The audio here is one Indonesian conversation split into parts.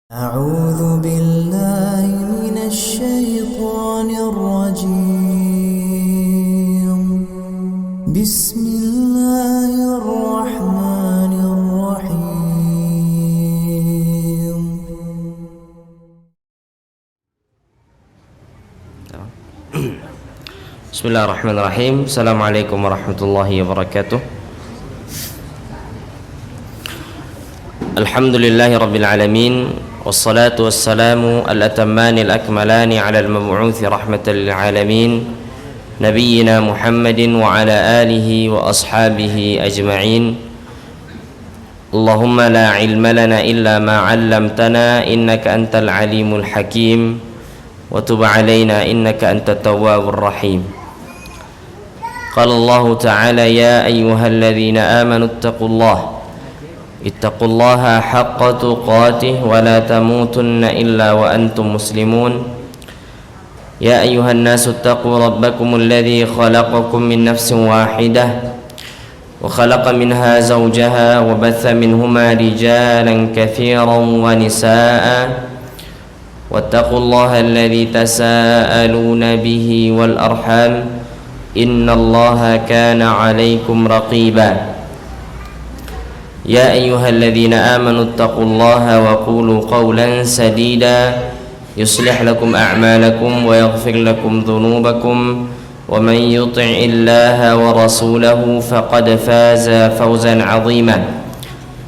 أعوذ بالله من الشيطان الرجيم بسم الله الرحمن الرحيم Bismillahirrahmanirrahim. Assalamualaikum warahmatullahi wabarakatuh. Alhamdulillahi rabbil alamin. Wassalatu wassalamu al-atammani al-akmalani ala al-mab'uthi rahmatan lil alamin nabiyyina Muhammadin wa ala alihi wa ashabihi ajma'in. Allahumma la ilma lana illa ma 'allamtana innaka antal alimul hakim wa tub 'alaina innaka antat tawwabur rahim. Qala Allah ta'ala ya ayyuhalladzina amanu ittaqullaha haqqa tuqatih wa la tamutunna illa wa antum muslimun. Ya ayyuhan nasu ittaqu rabbakumul ladzi khalaqakum min nafsin wahidah wa khalaqa minha zawjaha wa batha minhuma rijalan katsiran wa nisaa'a wattaqullaha alladzi tasaaluna bihi wal arham innallaha kana 'alaikum raqiba. Ya ayyuhalladzina amanu ittaqullaha wa qulu qawlan sadida yuslih lakum a'malakum wa yaghfir lakum dhunubakum wa man yuti'illaha wa rasulahu faqad faza fawzan 'azima.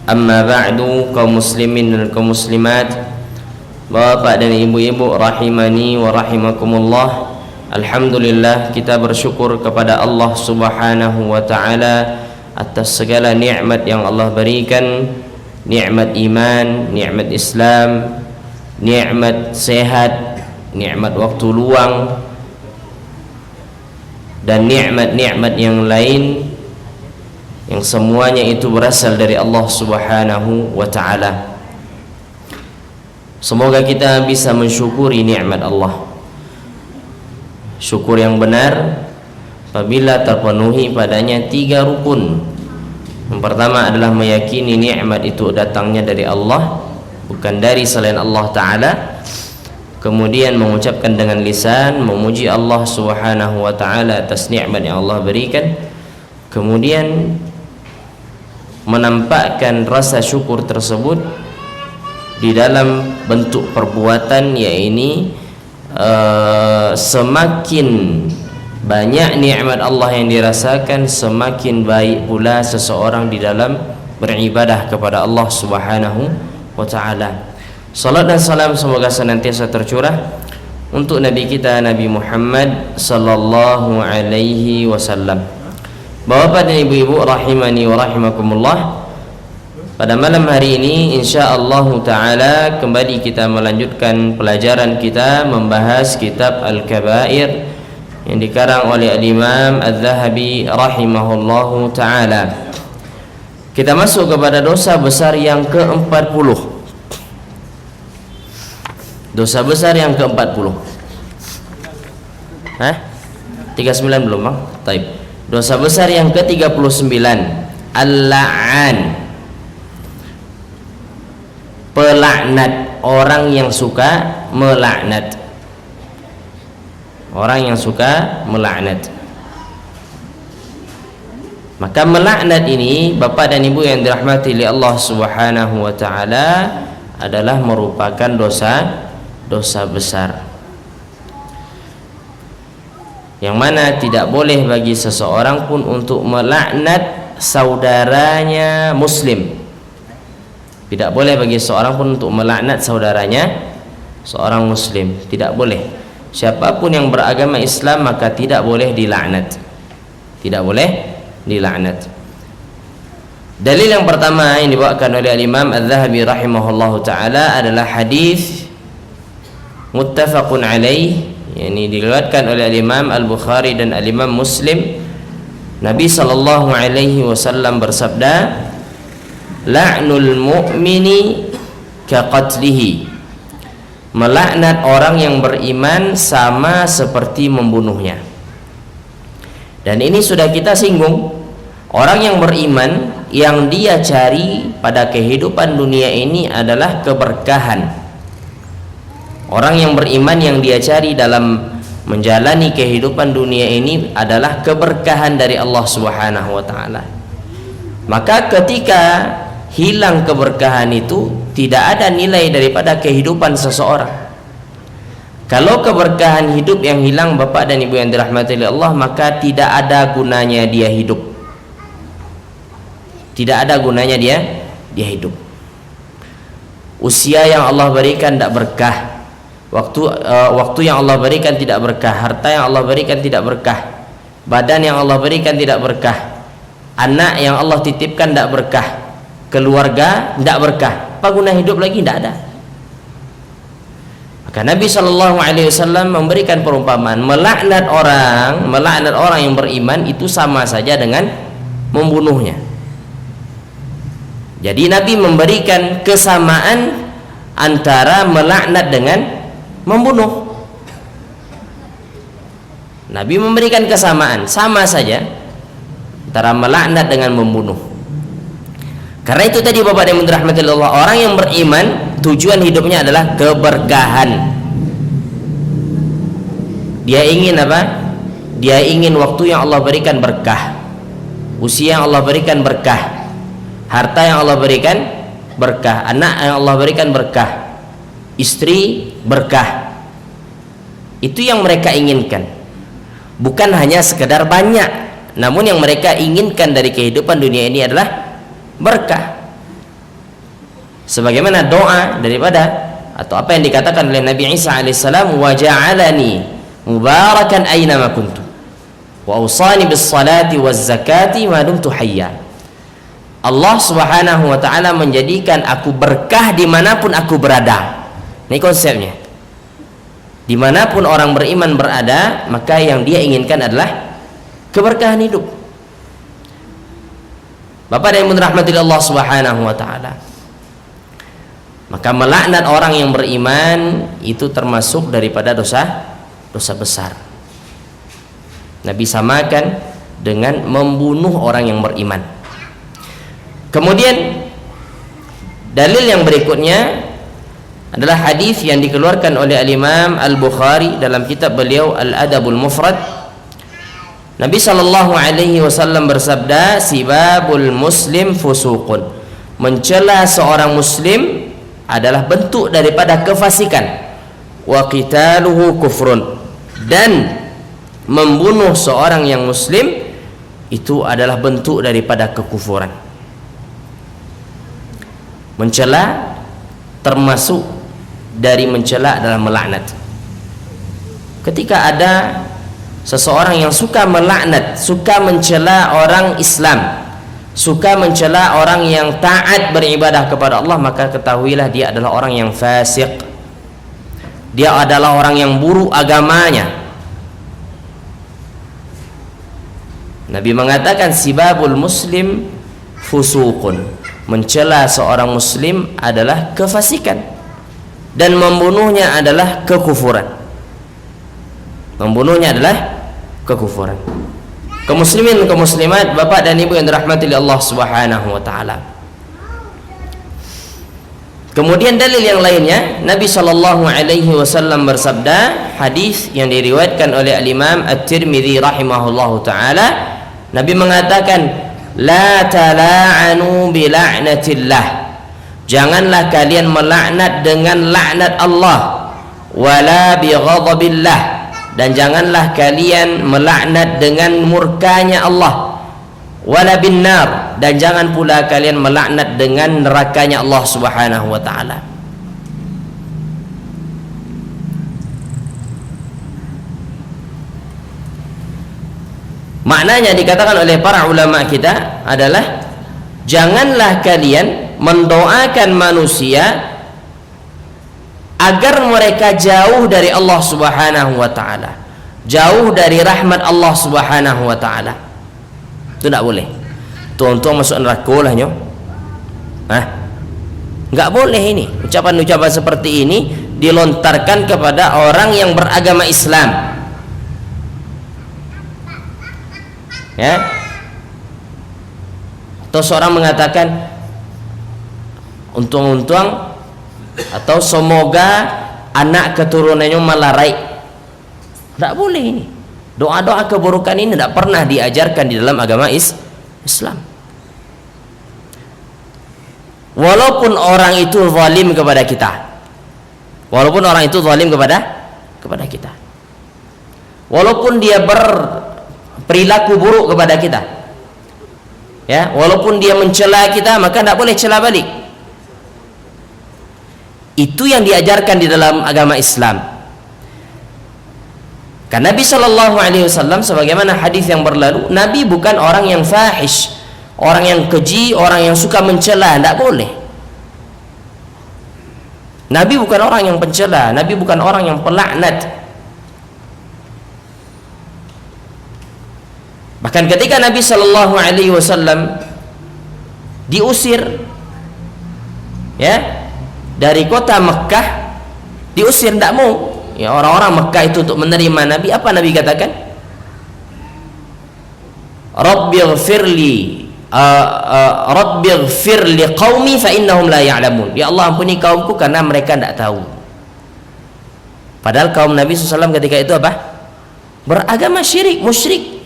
Amma ba'du, kaum muslimin dan kaum muslimat, bapak dan ibu-ibu rahimani wa rahimakumullah. Alhamdulillah, kita bersyukur kepada Allah Subhanahu wa ta'ala atas segala nikmat yang Allah berikan, nikmat iman, nikmat Islam, nikmat sehat, nikmat waktu luang, dan nikmat-nikmat yang lain yang semuanya itu berasal dari Allah Subhanahu wa ta'ala. Semoga kita bisa mensyukuri nikmat Allah. Syukur yang benar apabila terpenuhi padanya tiga rukun. Yang pertama adalah meyakini nikmat itu datangnya dari Allah, bukan dari selain Allah Ta'ala. Kemudian mengucapkan dengan lisan memuji Allah Subhanahu wa ta'ala atas nikmat yang Allah berikan. Kemudian menampakkan rasa syukur tersebut di dalam bentuk perbuatan, yaitu semakin banyak nikmat Allah yang dirasakan, semakin baik pula seseorang di dalam beribadah kepada Allah Subhanahu wa ta'ala. Salat dan salam semoga senantiasa tercurah untuk Nabi kita Nabi Muhammad sallallahu alaihi wasallam. Bapak dan ibu-ibu rahimani wa rahimakumullah, pada malam hari ini insyaallah ta'ala kembali kita melanjutkan pelajaran kita membahas kitab Al-Kabair yang dikarang oleh Al-Imam Al-Zahabi rahimahullahu ta'ala. Kita masuk kepada dosa besar yang ke-40. Dosa besar yang ke-40. 39 belum bang? Taib. Dosa besar yang ke-39, Al-La'an, pelaknat, orang yang suka melaknat. Orang yang suka melaknat. Maka melaknat ini, bapak dan ibu yang dirahmati oleh Allah Subhanahu wa ta'ala, adalah merupakan dosa besar, yang mana tidak boleh bagi seseorang pun untuk melaknat saudaranya muslim. Tidak boleh bagi seorang pun untuk melaknat saudaranya seorang muslim. Tidak boleh. Siapapun yang beragama Islam maka tidak boleh dilaknat. Tidak boleh dilaknat. Dalil yang pertama yang dibawakan oleh Imam Al-Zahabi rahimahullahu taala adalah hadis muttafaqun alaih, yakni diriwayatkan oleh Imam Al-Bukhari dan Imam Muslim. Nabi sallallahu alaihi wasallam bersabda, la'nul mu'mini ka qatlihi, melaknat orang yang beriman sama seperti membunuhnya. Dan ini sudah kita singgung. Orang yang beriman yang dia cari pada kehidupan dunia ini adalah keberkahan, Orang yang beriman yang dia cari dalam menjalani kehidupan dunia ini adalah keberkahan dari Allah Subhanahu wa taala. Maka ketika hilang keberkahan itu, tidak ada nilai daripada kehidupan seseorang. Kalau keberkahan hidup yang hilang, Bapak dan Ibu yang dirahmati Allah, maka tidak ada gunanya dia hidup. Tidak ada gunanya dia hidup. Usia yang Allah berikan tidak berkah. Waktu yang Allah berikan tidak berkah. Harta yang Allah berikan tidak berkah. Badan yang Allah berikan tidak berkah. Anak yang Allah titipkan tidak berkah. Keluarga tidak berkah. Apa guna hidup lagi? Tidak ada. Maka Nabi SAW memberikan perumpamaan, melaknat orang yang beriman itu sama saja dengan membunuhnya. Jadi Nabi memberikan kesamaan antara melaknat dengan membunuh. Nabi memberikan kesamaan, sama saja antara melaknat dengan membunuh. Karena itu tadi Bapak dan Ibu dirahmati Allah, orang yang beriman tujuan hidupnya adalah keberkahan. Dia ingin apa? Dia ingin waktu yang Allah berikan berkah, usia yang Allah berikan berkah, harta yang Allah berikan berkah, anak yang Allah berikan berkah, istri berkah. Itu yang mereka inginkan. Bukan hanya sekedar banyak, namun yang mereka inginkan dari kehidupan dunia ini adalah berkah. Sebagaimana doa daripada atau apa yang dikatakan oleh Nabi Isa alaihissalam, wa ja'alani mubarakan aina ma kuntu wa awsani bis salati waz zakati ma dumtu hayya. Allah Subhanahu wa taala menjadikan aku berkah dimanapun aku berada. Ini konsepnya. Dimanapun orang beriman berada, maka yang dia inginkan adalah keberkahan hidup. Bapak dan Ibu dirahmati Allah Subhanahu wa taala. Maka melaknat orang yang beriman itu termasuk daripada dosa besar. Nabi samakan dengan membunuh orang yang beriman. Kemudian dalil yang berikutnya adalah hadis yang dikeluarkan oleh Al-Imam Al-Bukhari dalam kitab beliau Al-Adabul Mufrad. Nabi SAW bersabda, sibabul muslim fusuqun, mencela seorang muslim adalah bentuk daripada kefasikan, wa qitaluhu kufrun, dan membunuh seorang yang muslim itu adalah bentuk daripada kekufuran. Mencela termasuk dari mencela adalah melaknat. Ketika ada seseorang yang suka melaknat, suka mencela orang Islam, suka mencela orang yang taat beribadah kepada Allah, maka ketahuilah dia adalah orang yang fasik. Dia adalah orang yang buruk agamanya. Nabi mengatakan sibabul muslim fusuqun, mencela seorang muslim adalah kefasikan, dan membunuhnya adalah kekufuran. Membunuhnya adalah kekufuran. Kaum muslimin, kaum muslimat, Bapak dan Ibu yang dirahmati Allah Subhanahu wa taala. Kemudian dalil yang lainnya, Nabi SAW bersabda, hadis yang diriwayatkan oleh Al-Imam At-Tirmidzi rahimahullahu taala, Nabi mengatakan, la tala'anu bi la'natillah, janganlah kalian melaknat dengan laknat Allah, wala bi ghadabillah, dan janganlah kalian melaknat dengan murkanya Allah, wala bin nar, dan jangan pula kalian melaknat dengan nerakanya Allah Subhanahu wa taala. Maknanya dikatakan oleh para ulama kita adalah janganlah kalian mendoakan manusia agar mereka jauh dari Allah Subhanahu wa taala, jauh dari rahmat Allah Subhanahu wa taala. Itu tidak boleh. Tuang-tuang masuk neraka lah nyo. Enggak boleh ini. Ucapan-ucapan seperti ini dilontarkan kepada orang yang beragama Islam. Ya. Atau seorang mengatakan untung-untung atau semoga anak keturunannya melarai. Tidak boleh ini. Doa-doa keburukan ini tidak pernah diajarkan di dalam agama Islam. Walaupun orang itu zalim kepada kita, walaupun orang itu zalim kepada kita, walaupun dia berperilaku buruk kepada kita, ya, walaupun dia mencela kita, maka tidak boleh cela balik. Itu yang diajarkan di dalam agama Islam. Karena Nabi SAW, sebagaimana hadis yang berlalu, Nabi bukan orang yang fahish, orang yang keji, orang yang suka mencela. Tidak boleh. Nabi bukan orang yang pencela, Nabi bukan orang yang pelaknat. Bahkan ketika Nabi SAW diusir, ya, dari kota Mekah, diusir, tidak mau. Ya, orang-orang Mekah itu untuk menerima Nabi, apa Nabi katakan? Rabbighfirli qaumi fa innahum la ya'lamun. Ya Allah, ampuni kaumku karena mereka tidak tahu. Padahal kaum Nabi SAW ketika itu apa? Beragama syirik, musyrik.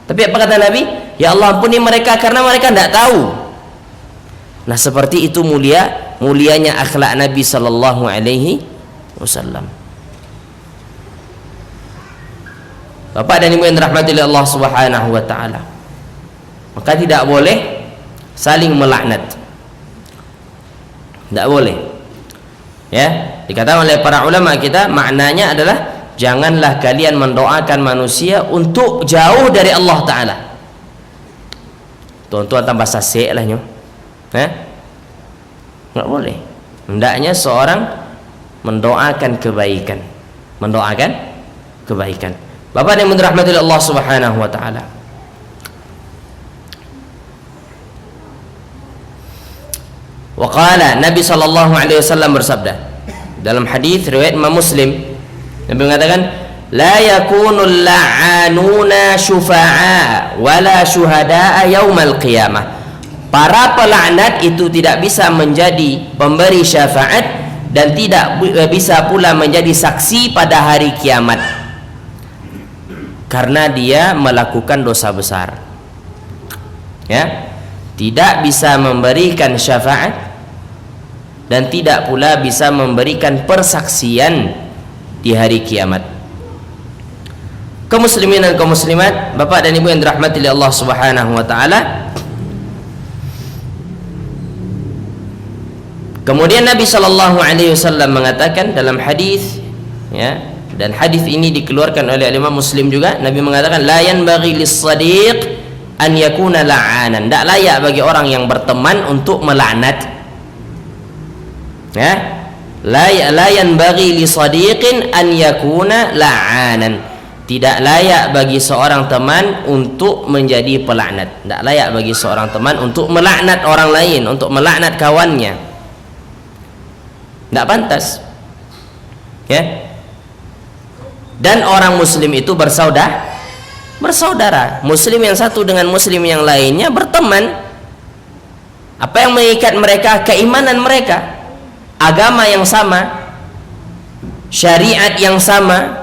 Tapi apa kata Nabi? Ya Allah, ampuni mereka karena mereka tidak tahu. Nah, seperti itu mulianya akhlak Nabi sallallahu alaihi wasallam. Bapak dan Ibu yang dirahmati oleh Allah Subhanahu wa taala, maka tidak boleh saling melaknat. Tidak boleh. Ya, dikatakan oleh para ulama kita, maknanya adalah janganlah kalian mendoakan manusia untuk jauh dari Allah taala. Tuan-tuan tambah sasek lah nyo. Enggak boleh. Hendaknya seorang mendoakan kebaikan. Mendoakan kebaikan. Bapak yang dirahmati oleh Allah Subhanahu wa taala, wa qala, Nabi sallallahu alaihi wasallam bersabda dalam hadis riwayat Imam Muslim, Nabi mengatakan, la yakunul la'anuna syufa'a wala syuhada'a yaumal qiyamah. Para pelaknat itu tidak bisa menjadi pemberi syafaat dan tidak bisa pula menjadi saksi pada hari kiamat, karena dia melakukan dosa besar. Ya, tidak bisa memberikan syafaat dan tidak pula bisa memberikan persaksian di hari kiamat. Kaum muslimin dan kaum muslimat, Bapak dan Ibu yang dirahmati oleh Allah Subhanahu wa taala, kemudian Nabi sallallahu alaihi wasallam mengatakan dalam hadis, ya, dan hadis ini dikeluarkan oleh Imam Muslim juga, Nabi mengatakan, la yanbaghi lis-sadiq an yakuna la'anan. Tidak layak bagi orang yang berteman untuk melaknat. Ya, la yanbaghi lis-sadiqin an yakuna la'anan. Tidak layak bagi seorang teman untuk menjadi pelaknat. Tidak layak bagi seorang teman untuk melaknat orang lain, untuk melaknat kawannya. Tidak pantas. Ya. Dan orang muslim itu bersaudara. Muslim yang satu dengan muslim yang lainnya berteman. Apa yang mengikat mereka? Keimanan mereka, agama yang sama, syariat yang sama.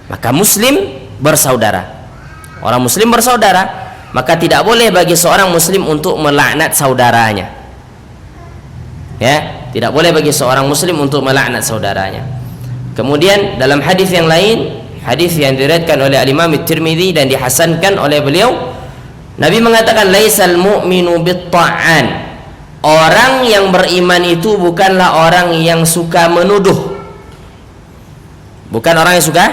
Maka muslim bersaudara. Orang muslim bersaudara, maka tidak boleh bagi seorang muslim untuk melaknat saudaranya. Ya, tidak boleh bagi seorang muslim untuk melaknat saudaranya. Kemudian dalam hadis yang lain, hadis yang diriwayatkan oleh Imam At-Tirmidzi dan dihasankan oleh beliau, Nabi mengatakan, laisal mu'minu bit-ta'an. Orang yang beriman itu bukanlah orang yang suka menuduh. Bukan orang yang suka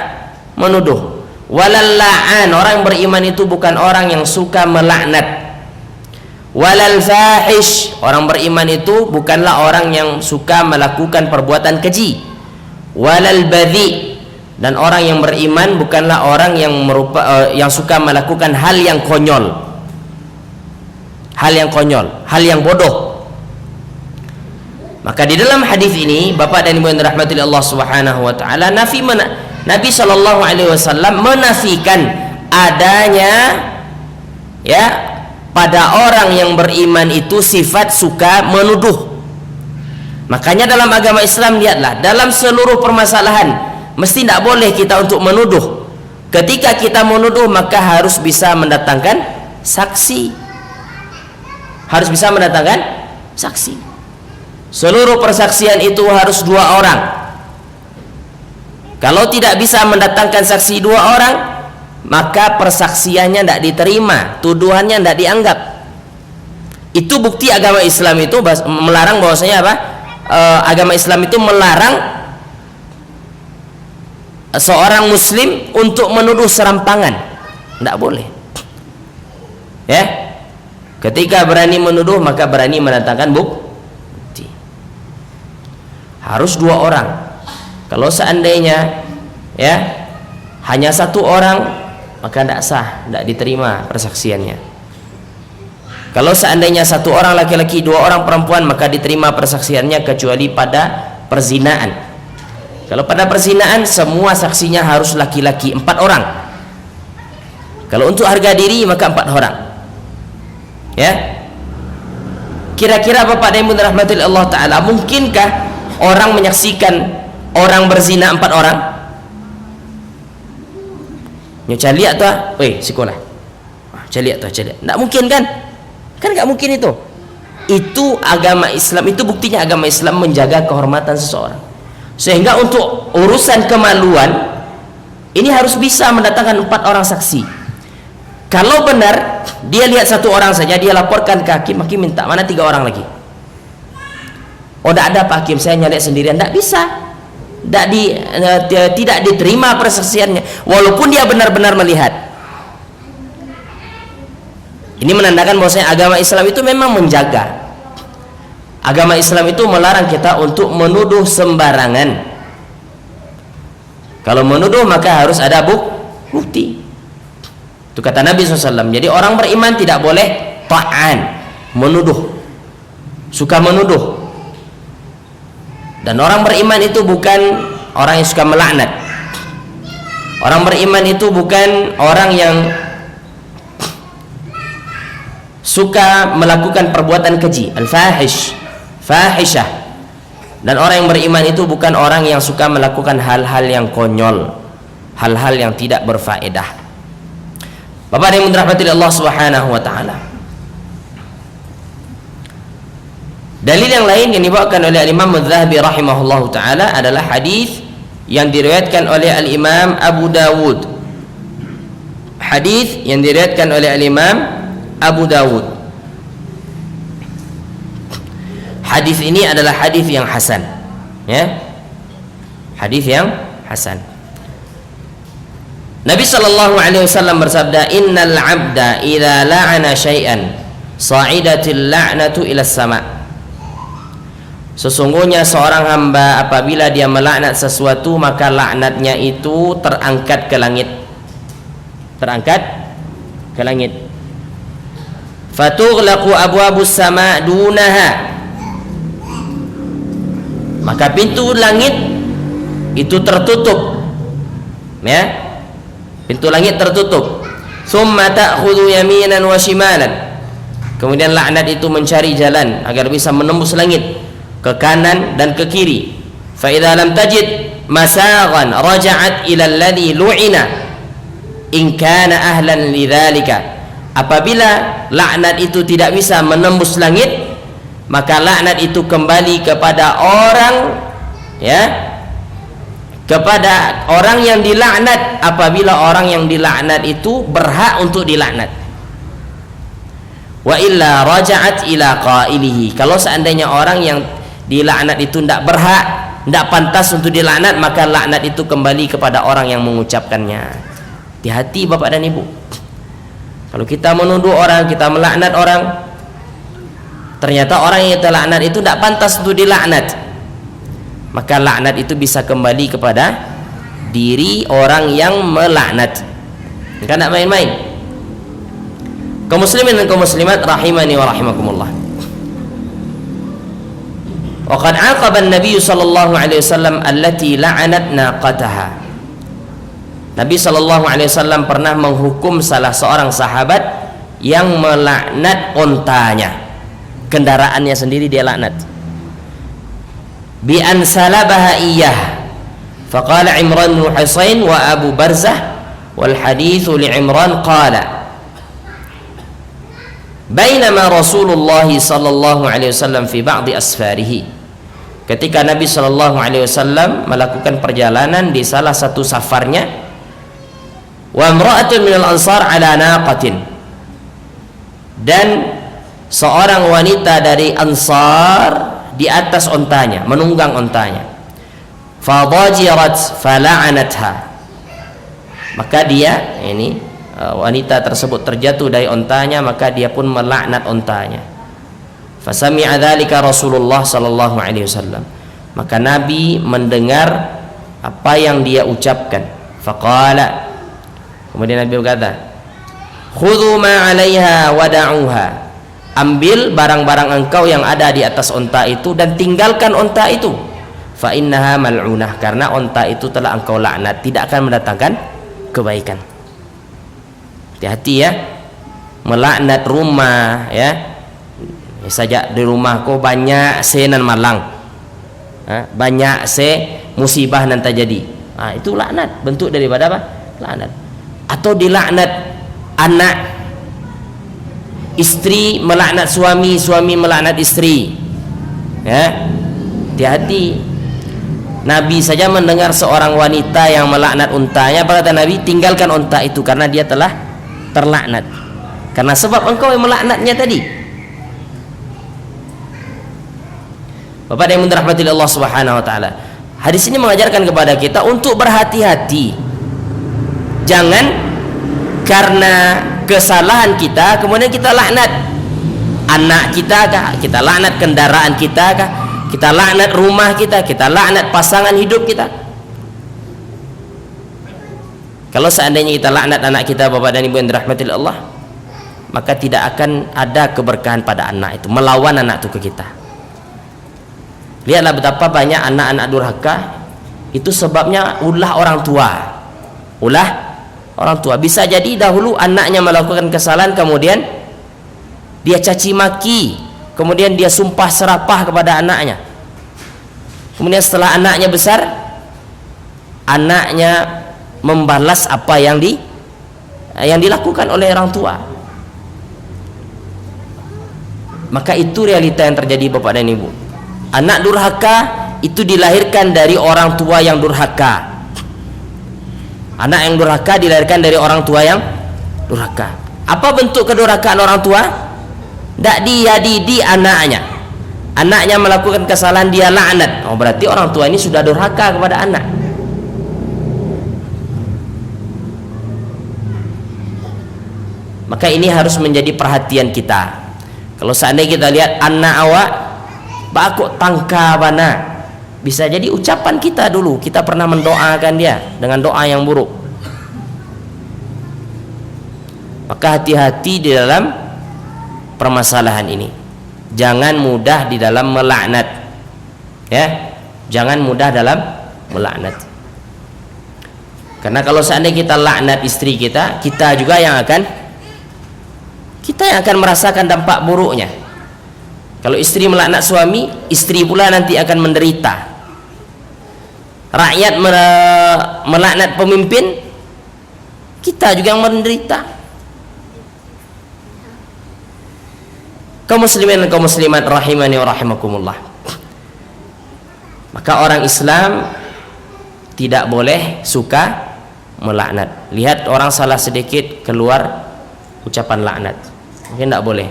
menuduh. Walal la'an, orang yang beriman itu bukan orang yang suka melaknat. Walal fahish, orang beriman itu bukanlah orang yang suka melakukan perbuatan keji. Walal badhi, dan orang yang beriman bukanlah orang yang yang suka melakukan hal yang konyol, hal yang bodoh. Maka di dalam hadis ini, Bapak dan Ibu yang dirahmati Allah Subhanahu wa taala, Nabi sallallahu alaihi wasallam menafikan adanya, ya, pada orang yang beriman itu sifat suka menuduh. Makanya dalam agama Islam, lihatlah, dalam seluruh permasalahan mesti tidak boleh kita untuk menuduh. Ketika kita menuduh, maka harus bisa mendatangkan saksi. Harus bisa mendatangkan saksi. Seluruh persaksian itu harus 2 orang. Kalau tidak bisa mendatangkan saksi 2 orang, maka persaksiannya tidak diterima, tuduhannya tidak dianggap. Itu bukti agama Islam itu melarang, bahwasanya apa? Agama Islam itu melarang seorang muslim untuk menuduh serampangan. Tidak boleh. Ya. Ketika berani menuduh, maka berani mendatangkan bukti. Harus 2 orang. Kalau seandainya ya hanya 1 orang, maka tidak sah, tidak diterima persaksiannya. Kalau seandainya 1 orang laki-laki, 2 orang perempuan, maka diterima persaksiannya, kecuali pada perzinaan. Kalau pada perzinaan, semua saksinya harus laki-laki, 4 orang. Kalau untuk harga diri, maka 4 orang. Ya, kira-kira Bapak dan Ibu rahmati Allah Ta'ala, mungkinkah orang menyaksikan orang berzina 4 orang? Nyoca lihat tuh, weh sekolah, cari lihat tuh, cari lihat. Tidak mungkin kan? Kan nggak mungkin itu. Itu agama Islam, itu buktinya agama Islam menjaga kehormatan seseorang. Sehingga untuk urusan kemaluan ini harus bisa mendatangkan 4 orang saksi. Kalau benar dia lihat 1 orang saja, dia laporkan ke hakim, hakim minta mana 3 orang lagi. Oh, tidak ada Pak Hakim, saya nyalek sendirian. Tidak bisa, tidak diterima persaksiannya walaupun dia benar-benar melihat. Ini menandakan bahwasanya agama Islam itu memang menjaga. Agama Islam itu melarang kita untuk menuduh sembarangan. Kalau menuduh, maka harus ada bukti. Itu kata Nabi SAW. Jadi orang beriman tidak boleh ta'an, menuduh, suka menuduh. Dan orang beriman itu bukan orang yang suka melaknat. Orang beriman itu bukan orang yang suka melakukan perbuatan keji, fahishah. Dan orang yang beriman itu bukan orang yang suka melakukan hal-hal yang konyol, hal-hal yang tidak berfaedah. Bapak yang dirahmati Allah Subhanahu wa taala. Dalil yang lain yang dibawakan oleh Imam Adz-Dzahabi rahimahullahu taala adalah hadis yang diriwayatkan oleh Al-Imam Abu Dawud. Hadis yang diriwayatkan oleh Al-Imam Abu Dawud. Hadis ini adalah hadis yang hasan, ya. Hadis yang hasan. Nabi sallallahu alaihi wasallam bersabda, "Innal 'abda idza la'ana syai'an sa'idatil la'natu ila sama." Sesungguhnya seorang hamba apabila dia melaknat sesuatu, maka laknatnya itu terangkat ke langit. Terangkat ke langit. Fatughlaqu abwabus sama' dunaha. Maka pintu langit itu tertutup. Ya. Pintu langit tertutup. Tsumma ta'khudhu yaminan wa shimalan. Kemudian laknat itu mencari jalan agar bisa menembus langit ke kanan dan ke kiri. Fa idza lam tajid masaghan raja'at ila alladhi lu'ina in kana ahlan lidzalika. Apabila laknat itu tidak bisa menembus langit, maka laknat itu kembali kepada orang, ya, kepada orang yang dilaknat apabila orang yang dilaknat itu berhak untuk dilaknat. Wa illa raja'at ila qailihi. Kalau seandainya orang yang dilaknat itu tidak berhak, tidak pantas untuk dilaknat, maka laknat itu kembali kepada orang yang mengucapkannya. Hati-hati Bapak dan Ibu. Kalau kita menuduh orang, kita melaknat orang, ternyata orang yang kita laknat itu tidak pantas untuk dilaknat, maka laknat itu bisa kembali kepada diri orang yang melaknat. Kan tidak main-main. Kaum muslimin dan kaum muslimat rahimani wa rahimakumullah. Wa qad 'aqaba an-nabiy sallallahu alaihi wasallam allati la'anat naqataha. Nabi sallallahu alaihi wasallam pernah menghukum salah seorang sahabat yang melaknat ontanya. Kendaraannya sendiri dia laknat. bi an salabaha iyyah. Faqala Imran bin Husain wa Abu Barzah wal haditsu li Imran qala bainama Rasulullah sallallahu alaihi wasallam fi ba'di asfarihi, ketika Nabi sallallahu alaihi wasallam melakukan perjalanan di salah satu safarnya, wa imra'atun minal ansar ala naqatin, dan seorang wanita dari Ansar di atas ontanya, menunggang ontanya, fadajirat fala'anatha, maka dia ini wanita tersebut terjatuh dari ontanya, maka dia pun melaknat ontanya. Fasami'a dzalika Rasulullah sallallahu alaihi wasallam, maka Nabi mendengar apa yang dia ucapkan. Faqala, kemudian Nabi berkata, khudhu ma 'alaiha wada'uha, ambil barang-barang engkau yang ada di atas onta itu dan tinggalkan onta itu. Fa innaha mal'unah, karena onta itu telah engkau laknat, tidak akan mendatangkan kebaikan. Hati-hati ya, melaknat rumah ya. Saja di rumah kau banyak senan malang, banyak musibah nanti jadi. Itu laknat, bentuk daripada apa? Laknat. Atau dilaknat anak, istri melaknat suami, suami melaknat istri. Ya, hati-hati. Nabi saja mendengar seorang wanita yang melaknat untanya, apa kata Nabi? Tinggalkan unta itu karena dia telah terlaknat, karena sebab engkau yang melaknatnya tadi. Bapak yang dirahmati Allah Subhanahu wa taala, hadis ini mengajarkan kepada kita untuk berhati-hati. Jangan karena kesalahan kita kemudian kita laknat anak kita kah, kita laknat kendaraan kita kah, kita laknat rumah kita laknat pasangan hidup kita. Kalau seandainya kita laknat anak kita, Bapak dan Ibu yang dirahmati Allah, maka tidak akan ada keberkahan pada anak itu, melawan anak itu ke kita. Lihatlah betapa banyak anak-anak durhaka, itu sebabnya ulah orang tua. Ulah orang tua. Bisa jadi dahulu anaknya melakukan kesalahan, kemudian dia caci maki, kemudian dia sumpah serapah kepada anaknya. Kemudian setelah anaknya besar, anaknya membalas apa yang dilakukan oleh orang tua. Maka itu realita yang terjadi, Bapak dan Ibu. Anak durhaka itu dilahirkan dari orang tua yang durhaka. Anak yang durhaka dilahirkan dari orang tua yang durhaka. Apa bentuk kedurhakaan orang tua? Tidak dia didik anaknya. Anaknya melakukan kesalahan, dia laknat. Oh, berarti orang tua ini sudah durhaka kepada anak. Maka ini harus menjadi perhatian kita. Kalau seandainya kita lihat anak awak bakok tangka bana, bisa jadi ucapan kita dulu, kita pernah mendoakan dia dengan doa yang buruk. Maka hati-hati di dalam permasalahan ini. Jangan mudah di dalam melaknat, ya. Jangan mudah dalam melaknat. Karena kalau seandainya kita laknat istri kita, kita juga yang akan merasakan dampak buruknya. Kalau istri melaknat suami, istri pula nanti akan menderita. Rakyat melaknat pemimpin, kita juga yang menderita. Kaum muslimin dan kaum muslimat rahimani wa rahimakumullah. Maka orang Islam tidak boleh suka melaknat. Lihat orang salah sedikit keluar ucapan laknat, mungkin tidak boleh,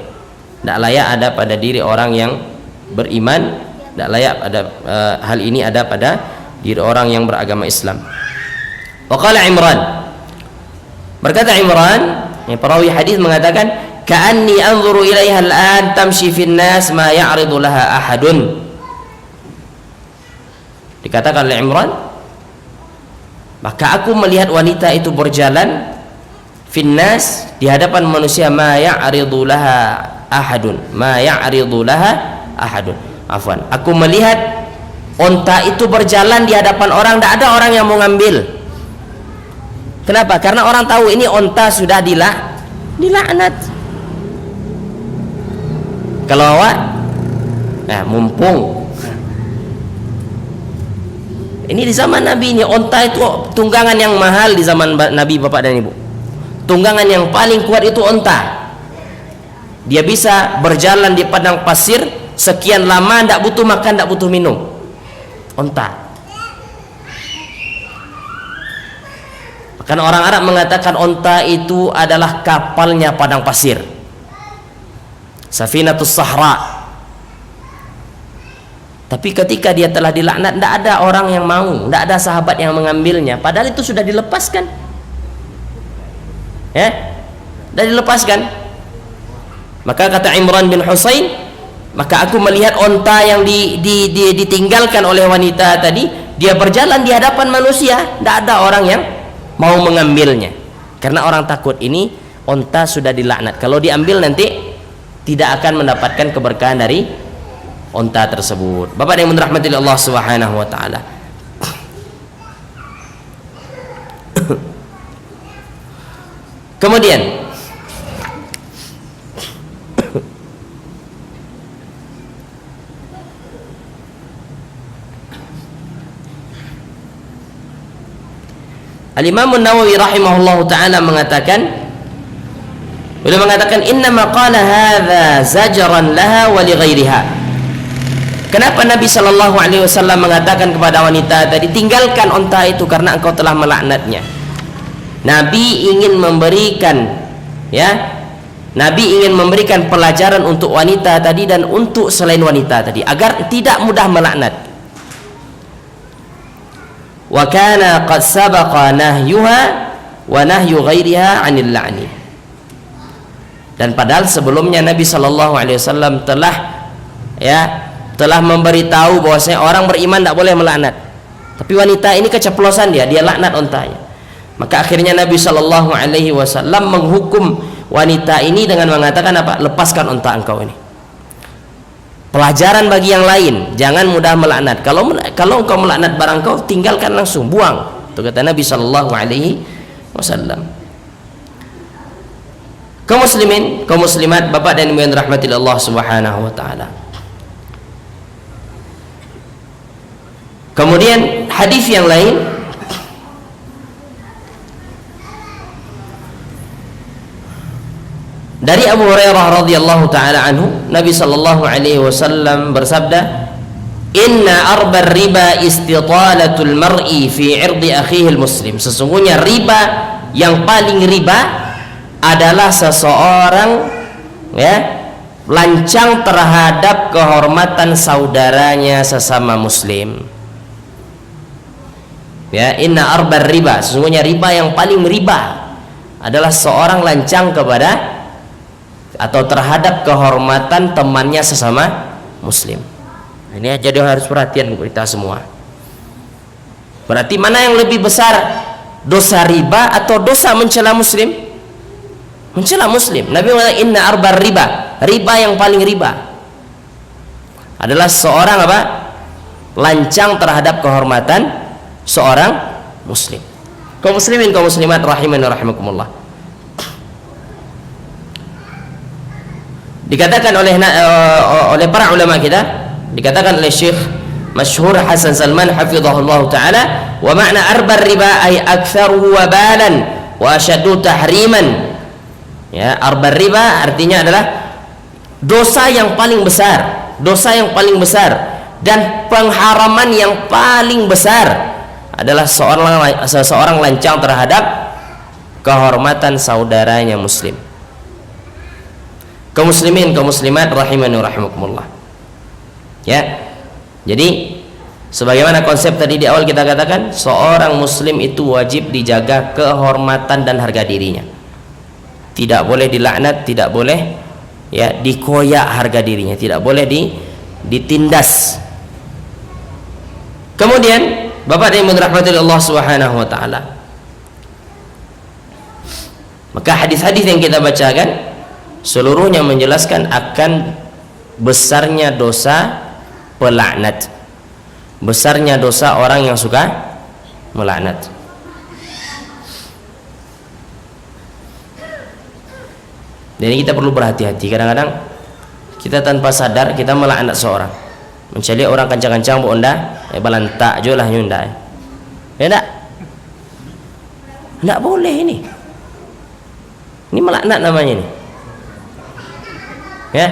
tidak layak ada pada diri orang yang beriman, tidak layak ada hal ini ada pada diri orang yang beragama Islam. Waqala Imran, berkata Imran, yang perawi hadis mengatakan, ka'anni anzuru ilaiha al-an tamshi fin nas ma ya'ridu laha ahadun. Dikatakan oleh Imran, maka aku melihat wanita itu berjalan finnas, di hadapan manusia, ma ya'ridu laha ahadun, ma ya'ridu laha ahadun. Afwan, aku melihat onta itu berjalan di hadapan orang, tidak ada orang yang mau ngambil. Kenapa? Karena orang tahu ini onta sudah dilaknat. Kalau awak mumpung Ini di zaman Nabi ini, onta itu tunggangan yang mahal di zaman Nabi, Bapak dan Ibu. Tunggangan yang paling kuat itu onta. Dia bisa berjalan di padang pasir sekian lama, tidak butuh makan, tidak butuh minum. Onta. Karena orang Arab mengatakan onta itu adalah kapalnya padang pasir, Safinatus Sahra. Tapi ketika dia telah dilaknat, tidak ada orang yang mau, tidak ada sahabat yang mengambilnya. Padahal itu sudah dilepaskan, ya, sudah dilepaskan. Maka kata Imran bin Husain, maka aku melihat onta yang ditinggalkan oleh wanita tadi, dia berjalan di hadapan manusia, tidak ada orang yang mau mengambilnya. Karena orang takut ini onta sudah dilaknat, kalau diambil nanti tidak akan mendapatkan keberkahan dari onta tersebut. Bapak yang dirahmati Allah Subhanahu wa taala. Kemudian Al-Imam An-Nawawi rahimahullahu taala mengatakan, beliau mengatakan innama qala hadza zajran laha wa li ghairiha. Kenapa Nabi sallallahu alaihi wasallam mengatakan kepada wanita tadi, tinggalkan unta itu karena engkau telah melaknatnya. Nabi ingin memberikan, ya, Nabi ingin memberikan pelajaran untuk wanita tadi dan untuk selain wanita tadi agar tidak mudah melaknat. Wa kana qad sabaqa nahyuha wa nahyu ghairiha 'anil la'ni. Dan padahal sebelumnya Nabi sallallahu alaihi wasallam telah memberitahu bahwasanya orang beriman tidak boleh melaknat. Tapi wanita ini keceplosan, dia laknat untanya. Maka akhirnya Nabi sallallahu alaihi wasallam menghukum wanita ini dengan mengatakan apa? Lepaskan unta engkau ini. Pelajaran bagi yang lain, jangan mudah melaknat. Kalau engkau melaknat barang kau, tinggalkan langsung, buang. Itu kata Nabi sallallahu alaihi wasallam. Kaum muslimin, kaum muslimat, Bapak dan Ibu yang dirahmati Allah Subhanahu wa taala. Kemudian hadis yang lain dari Abu Hurairah radhiyallahu taala anhu, Nabi sallallahu alaihi wasallam bersabda, "Inna arbar riba istitalatul mar'i fi 'irdi akhihi muslim." Sesungguhnya riba yang paling riba adalah seseorang, ya, lancang terhadap kehormatan saudaranya sesama muslim. Ya, inna arbar riba, sesungguhnya riba yang paling riba adalah seorang lancang kepada atau terhadap kehormatan temannya sesama muslim. Ini jadi harus perhatian kita semua. Berarti mana yang lebih besar, dosa riba atau dosa mencela muslim? Mencela muslim. Nabi mengatakan inna arbar riba, riba yang paling riba adalah seorang apa? Lancang terhadap kehormatan seorang muslim. Kaum muslimin, kaum muslimat rahimani rahimakumullah. Dikatakan oleh para ulama kita, dikatakan oleh Syekh Masyhur Hasan Salman hafizahullah taala, wa makna arbar riba ay aktsaruhu wabalan wa ashaddu tahriman. Ya, arbar riba artinya adalah dosa yang paling besar, dosa yang paling besar dan pengharaman yang paling besar adalah seseorang lancang terhadap kehormatan saudaranya muslim. Kaum muslimin, kaum muslimat rahimani rahimakumullah. Ya. Jadi sebagaimana konsep tadi di awal kita katakan, seorang muslim itu wajib dijaga kehormatan dan harga dirinya. Tidak boleh dilaknat, tidak boleh, ya, dikoyak harga dirinya, tidak boleh ditindas. Kemudian Bapak yang dirahmati Allah Subhanahu wa taala, maka hadis-hadis yang kita bacakan seluruhnya menjelaskan akan besarnya dosa pelaknat, besarnya dosa orang yang suka melaknat. Dan kita perlu berhati-hati. Kadang-kadang kita tanpa sadar kita melaknat seorang, Mencari orang kencang-kencang bu onda, balantak je lah nyunda. Ya tak? Tak boleh ini. Ini melaknat namanya ini. Ya.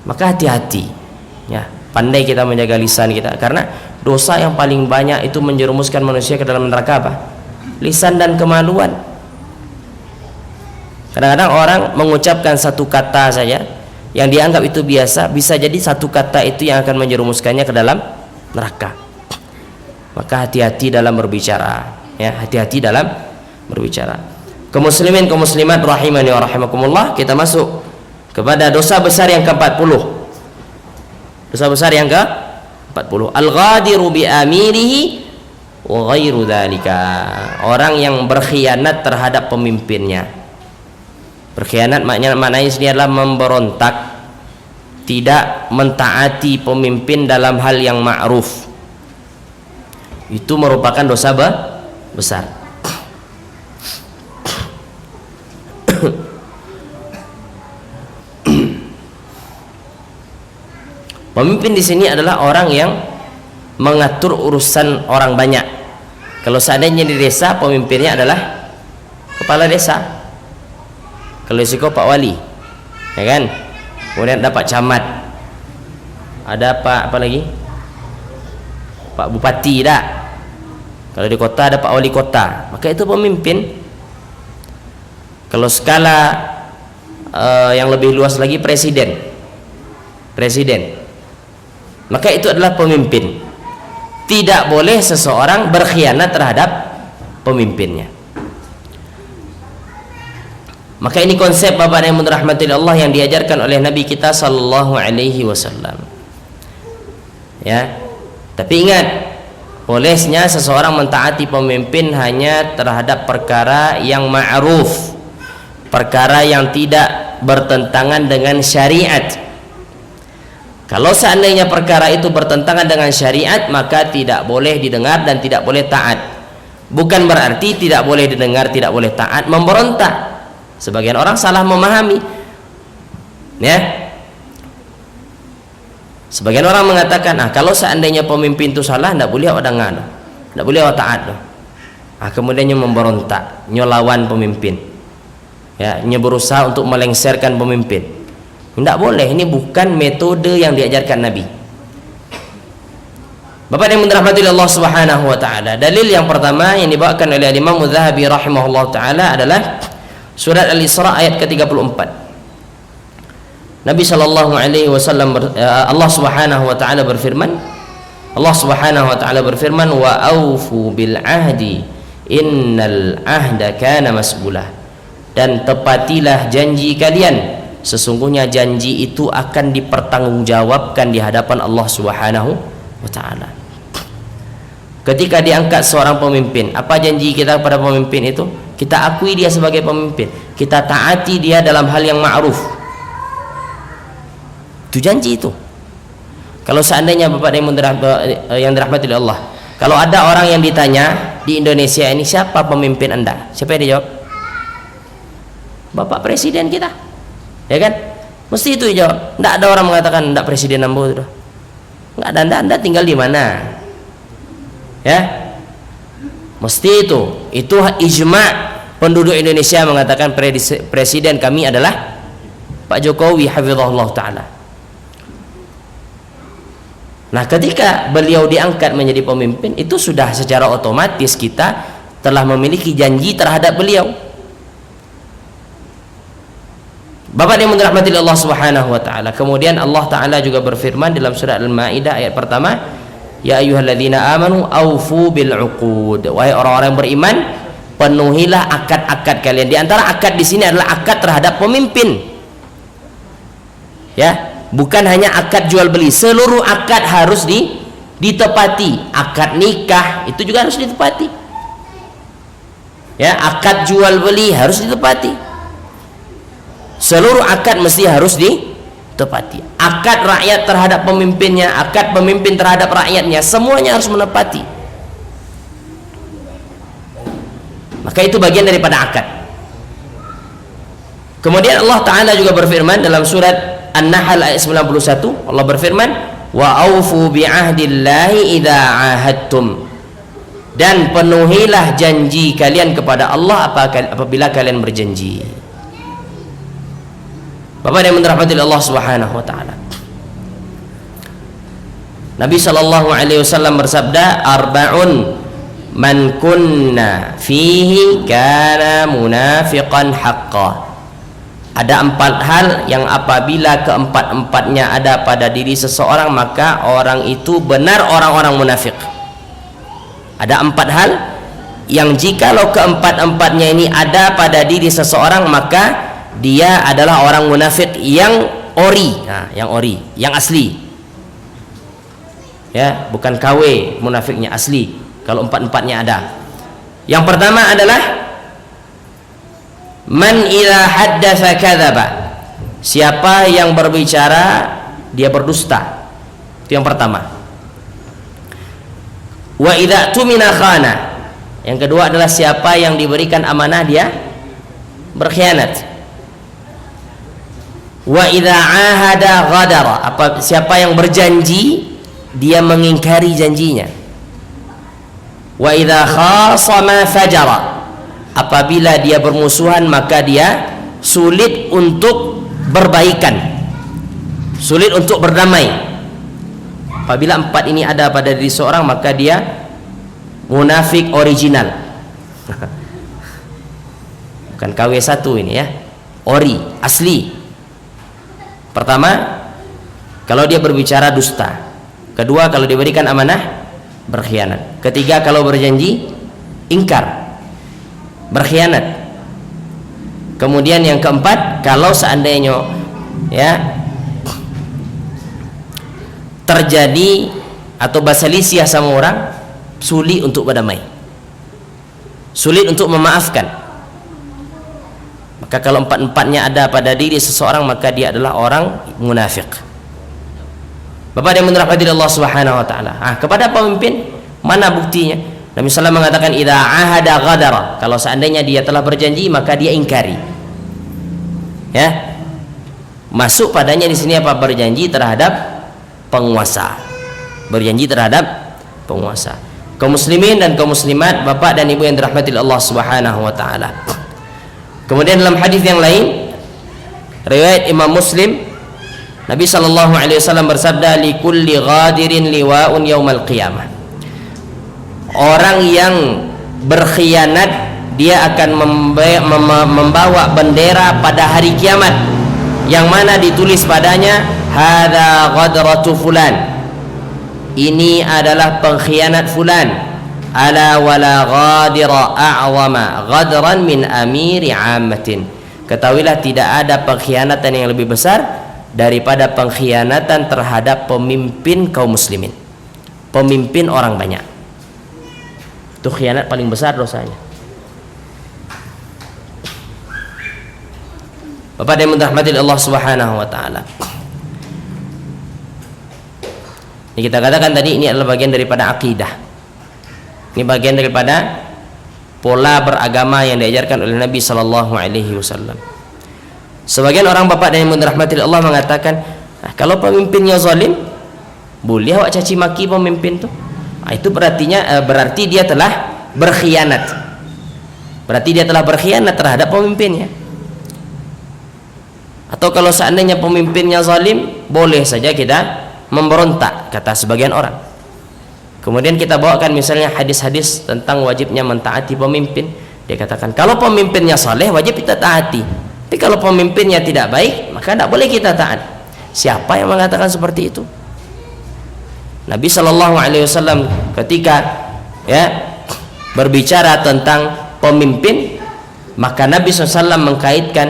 Maka hati-hati. Ya, pandai kita menjaga lisan kita, karena dosa yang paling banyak itu menjerumuskan manusia ke dalam neraka apa? Lisan dan kemaluan. Kadang-kadang orang mengucapkan satu kata saja yang dianggap itu biasa, bisa jadi satu kata itu yang akan menjerumuskannya ke dalam neraka. Maka hati-hati dalam berbicara, ya, hati-hati dalam berbicara. Kaum muslimin, kaum muslimat rahimani wa rahimakumullah, kita masuk kepada dosa besar yang ke-40. Dosa besar yang ke-40, al-ghadiru bi amirihi wa ghairu dzalika. Orang yang berkhianat terhadap pemimpinnya. Berkhianat maknanya sini adalah memberontak, tidak mentaati pemimpin dalam hal yang ma'ruf. Itu merupakan dosa besar. Pemimpin di sini adalah orang yang mengatur urusan orang banyak. Kalau seandainya di desa, pemimpinnya adalah kepala desa. Kalau risiko Pak Wali, ya kan? Kemudian dapat camat, ada apa lagi? Pak Bupati dah. Kalau di kota ada Pak Wali Kota, maka itu pemimpin. Kalau skala yang lebih luas lagi presiden, maka itu adalah pemimpin. Tidak boleh seseorang berkhianat terhadap pemimpinnya. Maka ini konsep Bapak yang dirahmati Allah yang diajarkan oleh Nabi kita sallallahu alaihi wasallam. Ya. Tapi ingat, bolehnya seseorang mentaati pemimpin hanya terhadap perkara yang ma'ruf, perkara yang tidak bertentangan dengan syariat. Kalau seandainya perkara itu bertentangan dengan syariat, maka tidak boleh didengar dan tidak boleh taat. Bukan berarti tidak boleh didengar, tidak boleh taat, memberontak. Sebagian orang salah memahami, ya. Sebagian orang mengatakan, kalau seandainya pemimpin itu salah, tidak boleh awak dengar, tidak boleh awak taat. Kemudiannya memberontak, nyelawan pemimpin, ya, berusaha untuk melengsarkan pemimpin. Tidak boleh. Ini bukan metode yang diajarkan Nabi. Bapak yang dirahmati Allah Subhanahu wa taala, dalil yang pertama yang dibawakan oleh Imam Adz-Dzahabi rahimahullah taala adalah surat Al-Isra ayat ke-34. Nabi sallallahu alaihi wasallam Allah Subhanahu wa taala berfirman, wa aufu bil ahdi innal ahda kana mas'ulah. Dan tepatilah janji kalian, sesungguhnya janji itu akan dipertanggungjawabkan di hadapan Allah Subhanahu wa taala. Ketika diangkat seorang pemimpin, apa janji kita kepada pemimpin itu? Kita akui dia sebagai pemimpin, kita taati dia dalam hal yang ma'ruf. Itu janji itu. Kalau seandainya Bapak yang dirahmati oleh Allah, kalau ada orang yang ditanya di Indonesia ini, siapa pemimpin Anda? Siapa yang dijawab? Bapak Presiden kita, ya kan? Mesti itu dijawab. Tidak ada orang mengatakan tidak Presiden Ambo itu. Nggak ada. Anda tinggal di mana? Ya, mesti itu ijma' penduduk Indonesia mengatakan presiden kami adalah Pak Jokowi hafizahullah taala. Nah, ketika beliau diangkat menjadi pemimpin, itu sudah secara otomatis kita telah memiliki janji terhadap beliau. Bapak yang dirahmati Allah Subhanahu wa taala. Kemudian Allah taala juga berfirman dalam surah Al-Maidah ayat pertama, ya ayyuhalladzina amanu aufu bil uqud. Wahai orang-orang beriman, penuhilah akad-akad kalian. Di antara akad di sini adalah akad terhadap pemimpin. Ya, bukan hanya akad jual beli, seluruh akad harus ditepati. Akad nikah itu juga harus ditepati. Ya, akad jual beli harus ditepati. Seluruh akad mesti harus ditepati. Akad rakyat terhadap pemimpinnya, akad pemimpin terhadap rakyatnya, semuanya harus menepati. Maka itu bagian daripada akad. Kemudian Allah Ta'ala juga berfirman dalam surat An-Nahl ayat 91 Allah berfirman, wa aufu bi'ahdillahi idza ahadtum, dan penuhilah janji kalian kepada Allah apabila kalian berjanji. Bapak yang dirahmati Allah Subhanahu wa taala, Nabi sallallahu alaihi wasallam bersabda, arba'un man kunna fihi kana munafiqan haqqan. Ada 4 hal yang apabila keempat-empatnya ada pada diri seseorang, maka orang itu benar orang-orang munafik. Ada 4 hal yang jikalau keempat-empatnya ini ada pada diri seseorang, maka dia adalah orang munafik yang ori. Nah, yang ori, yang asli. Ya, bukan KW munafiknya, asli. Kalau 4-empatnya ada. Yang pertama adalah man idza haddatsa kadzaba, siapa yang berbicara dia berdusta. Itu yang pertama. Wa idza tumina khana, yang kedua adalah siapa yang diberikan amanah dia berkhianat. Wa idza ahada ghadara, siapa yang berjanji dia mengingkari janjinya. Wa idza khasama fajara, apabila dia bermusuhan maka dia sulit untuk berbaikan, sulit untuk berdamai. Apabila 4 ini ada pada diri seorang, maka dia munafik original. Bukan KW1 ini ya, ori, asli. Pertama, kalau dia berbicara dusta. Kedua, kalau diberikan amanah berkhianat. Ketiga, kalau berjanji ingkar, berkhianat. Kemudian yang keempat, kalau seandainya ya terjadi atau berselisih sama orang, sulit untuk berdamai, sulit untuk memaafkan. Maka kalau 4-empatnya ada pada diri seseorang, maka dia adalah orang munafik. Bapak yang dirahmati Allah Subhanahu wa taala. Kepada pemimpin mana buktinya? Nabi sallallahu alaihi wasallam mengatakan idza ahada ghadara, kalau seandainya dia telah berjanji maka dia ingkari. Ya. Masuk padanya di sini apa? Berjanji terhadap penguasa. Berjanji terhadap penguasa. Kaum muslimin dan kaum muslimat, bapak dan ibu yang dirahmati Allah Subhanahu wa taala. Kemudian dalam hadis yang lain riwayat Imam Muslim, Nabi sallallahu alaihi wasallam bersabda, likulli ghadirin liwa'un yaumal qiyamah. Orang yang berkhianat dia akan membawa bendera pada hari kiamat, yang mana ditulis padanya hadza ghadratu fulan, ini adalah pengkhianat fulan. Ala wala ghadira a'zama ghadran min amiri 'ammatin, ketahuilah tidak ada pengkhianatan yang lebih besar daripada pengkhianatan terhadap pemimpin kaum muslimin, pemimpin orang banyak. Itu khianat paling besar dosanya. Bapak yang dirahmati Allah Subhanahu wa taala, ini kita katakan tadi, ini adalah bagian daripada akidah. Ini bagian daripada pola beragama yang diajarkan oleh Nabi sallallahu alaihi wasallam. Sebagian orang bapak dan yang dirahmati Allah mengatakan, kalau pemimpinnya zalim, boleh awak caci maki pemimpin tu. Itu berarti dia telah berkhianat. Berarti dia telah berkhianat terhadap pemimpinnya. Atau kalau seandainya pemimpinnya zalim, boleh saja kita memberontak, kata sebagian orang. Kemudian kita bawakan misalnya hadis-hadis tentang wajibnya mentaati pemimpin. Dia katakan kalau pemimpinnya saleh wajib kita taati, tapi kalau pemimpinnya tidak baik maka tidak boleh kita taat. Siapa yang mengatakan seperti itu? Nabi sallallahu alaihi wasallam ketika berbicara tentang pemimpin, maka Nabi SAW mengkaitkan,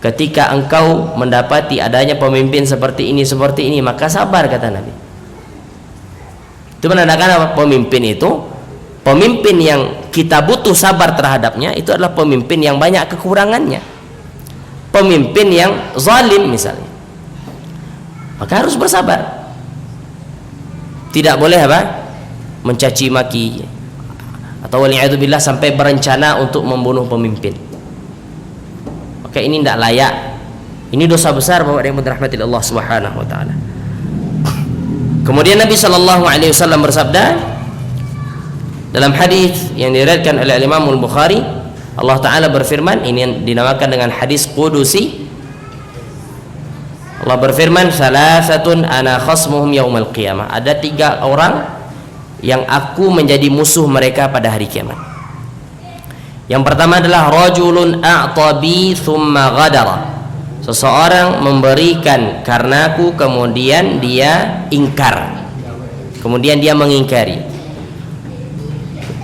ketika engkau mendapati adanya pemimpin seperti ini, maka sabar, kata Nabi. Itu menandakan apa? Pemimpin itu, pemimpin yang kita butuh sabar terhadapnya, itu adalah pemimpin yang banyak kekurangannya. Pemimpin yang zalim misalnya, maka harus bersabar. Tidak boleh apa? Mencaci maki, atau waliyadzubillah sampai berencana untuk membunuh pemimpin. Maka ini tidak layak Ini dosa besar Bapak yang dirahmati Allah Subhanahu wa taala. Kemudian Nabi sallallahu alaihi wasallam bersabda dalam hadis yang diriwayatkan oleh Imam Al-Bukhari, Allah taala berfirman, ini yang dinamakan dengan hadis qudusi. Allah berfirman, "Salasatun ana khasmuhum yaumal qiyamah." Ada 3 orang yang aku menjadi musuh mereka pada hari kiamat. Yang pertama adalah rajulun a'ta bi thumma ghadara. Seseorang memberikan karenaku kemudian dia ingkar, kemudian dia mengingkari.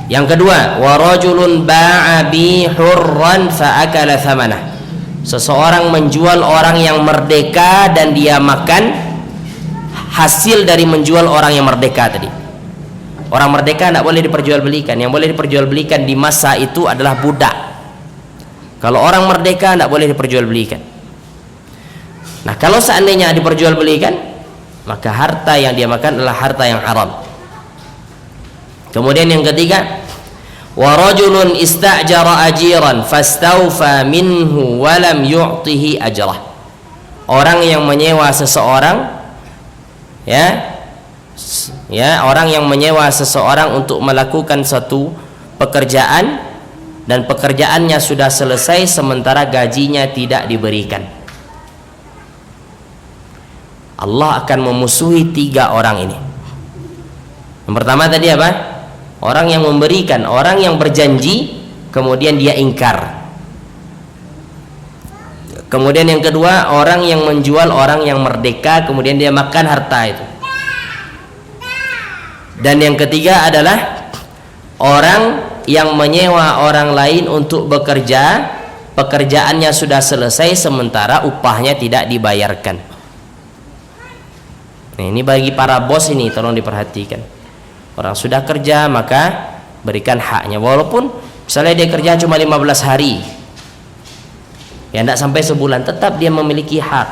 Yang kedua, wa rajulun ba'a bi hurran fa akala thamanah. Seseorang menjual orang yang merdeka dan dia makan hasil dari menjual orang yang merdeka tadi. Orang merdeka tidak boleh diperjualbelikan. Yang boleh diperjualbelikan di masa itu adalah budak. Kalau orang merdeka tidak boleh diperjualbelikan. Nah, kalau seandainya diperjualbelikan, maka harta yang dia makan adalah harta yang haram. Kemudian yang ketiga, wa rajulun istajara ajiran fastawfa minhu wa lam yu'tihi ajrah. Orang yang menyewa seseorang, orang yang menyewa seseorang untuk melakukan satu pekerjaan dan pekerjaannya sudah selesai sementara gajinya tidak diberikan. Allah akan memusuhi 3 orang ini. Yang pertama tadi apa? Orang yang memberikan, orang yang berjanji kemudian dia ingkar. Kemudian yang kedua, orang yang menjual orang yang merdeka kemudian dia makan harta itu. Dan yang ketiga adalah orang yang menyewa orang lain untuk bekerja, pekerjaannya sudah selesai sementara upahnya tidak dibayarkan. Nah, ini bagi para bos ini tolong diperhatikan. Orang sudah kerja maka berikan haknya, walaupun misalnya dia kerja cuma 15 hari, ya tidak sampai sebulan, tetap dia memiliki hak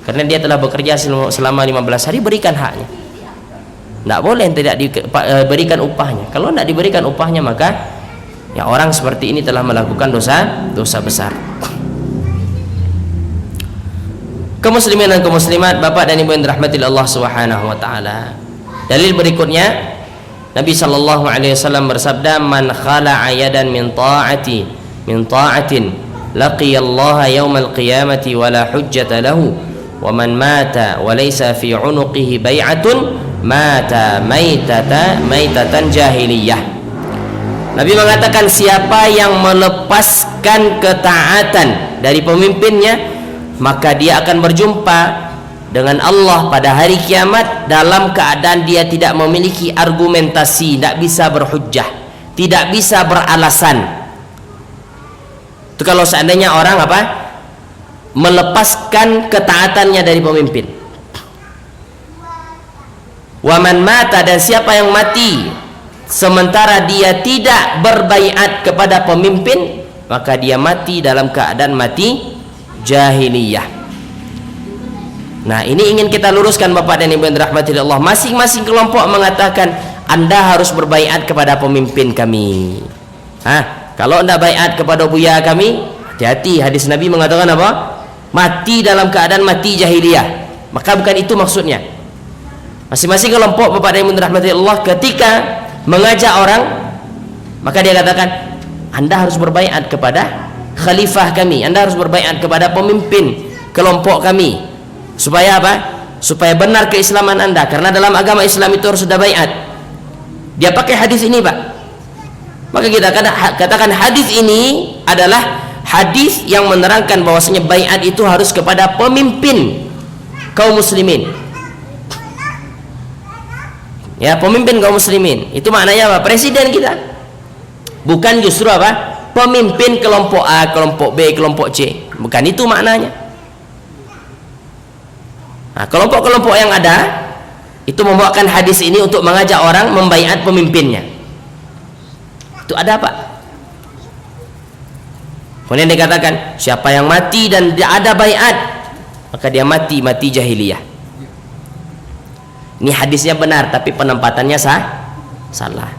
karena dia telah bekerja selama 15 hari. Berikan haknya, tidak boleh tidak diberikan upahnya. Kalau tidak diberikan upahnya maka ya orang seperti ini telah melakukan dosa besar. Kaum muslimin dan kaum muslimat, bapak dan ibu yang dirahmati Allah Subhanahu wa taala. Dalil berikutnya, Nabi sallallahu alaihi wasallam bersabda, "Man khala'a yadan min ta'atin laqiya Allah yaumal qiyamati wa la hujjata lahu wa man mata wa laysa fi 'unuqihi bai'atun mata maitatan jahiliyah." Nabi mengatakan, siapa yang melepaskan ketaatan dari pemimpinnya, maka dia akan berjumpa dengan Allah pada hari kiamat dalam keadaan dia tidak memiliki argumentasi, tidak bisa berhujjah, tidak bisa beralasan. Itu kalau seandainya orang melepaskan ketaatannya dari pemimpin. Waman mata, dan siapa yang mati sementara dia tidak berbaiat kepada pemimpin, maka dia mati dalam keadaan mati jahiliyah. Nah, ini ingin kita luruskan bapak dan ibu yang dirahmati Allah. Masing-masing kelompok mengatakan Anda harus berbaiat kepada pemimpin kami. Kalau Anda baiat kepada buya kami, hati-hati, hadis Nabi mengatakan apa? Mati dalam keadaan mati jahiliyah. Maka bukan itu maksudnya. Masing-masing kelompok bapak dan ibu yang dirahmati Allah ketika mengajak orang, maka dia katakan Anda harus berbaiat kepada khalifah kami, Anda harus berbaiat kepada pemimpin kelompok kami. Supaya apa? Supaya benar keislaman Anda, karena dalam agama Islam itu harus sudah baiat. Dia pakai hadis ini, Pak. Maka kita katakan hadis ini adalah hadis yang menerangkan bahwasanya baiat itu harus kepada pemimpin kaum muslimin. Ya, pemimpin kaum muslimin. Itu maknanya apa? Presiden kita. Bukan justru apa? Pemimpin kelompok A, kelompok B, kelompok C. Bukan itu maknanya. Nah, kelompok-kelompok yang ada itu membawakan hadis ini untuk mengajak orang membaiat pemimpinnya. Itu ada, Pak. Kemudian dikatakan siapa yang mati dan tidak ada baiat, maka dia mati jahiliyah. Ini hadisnya benar tapi penempatannya salah.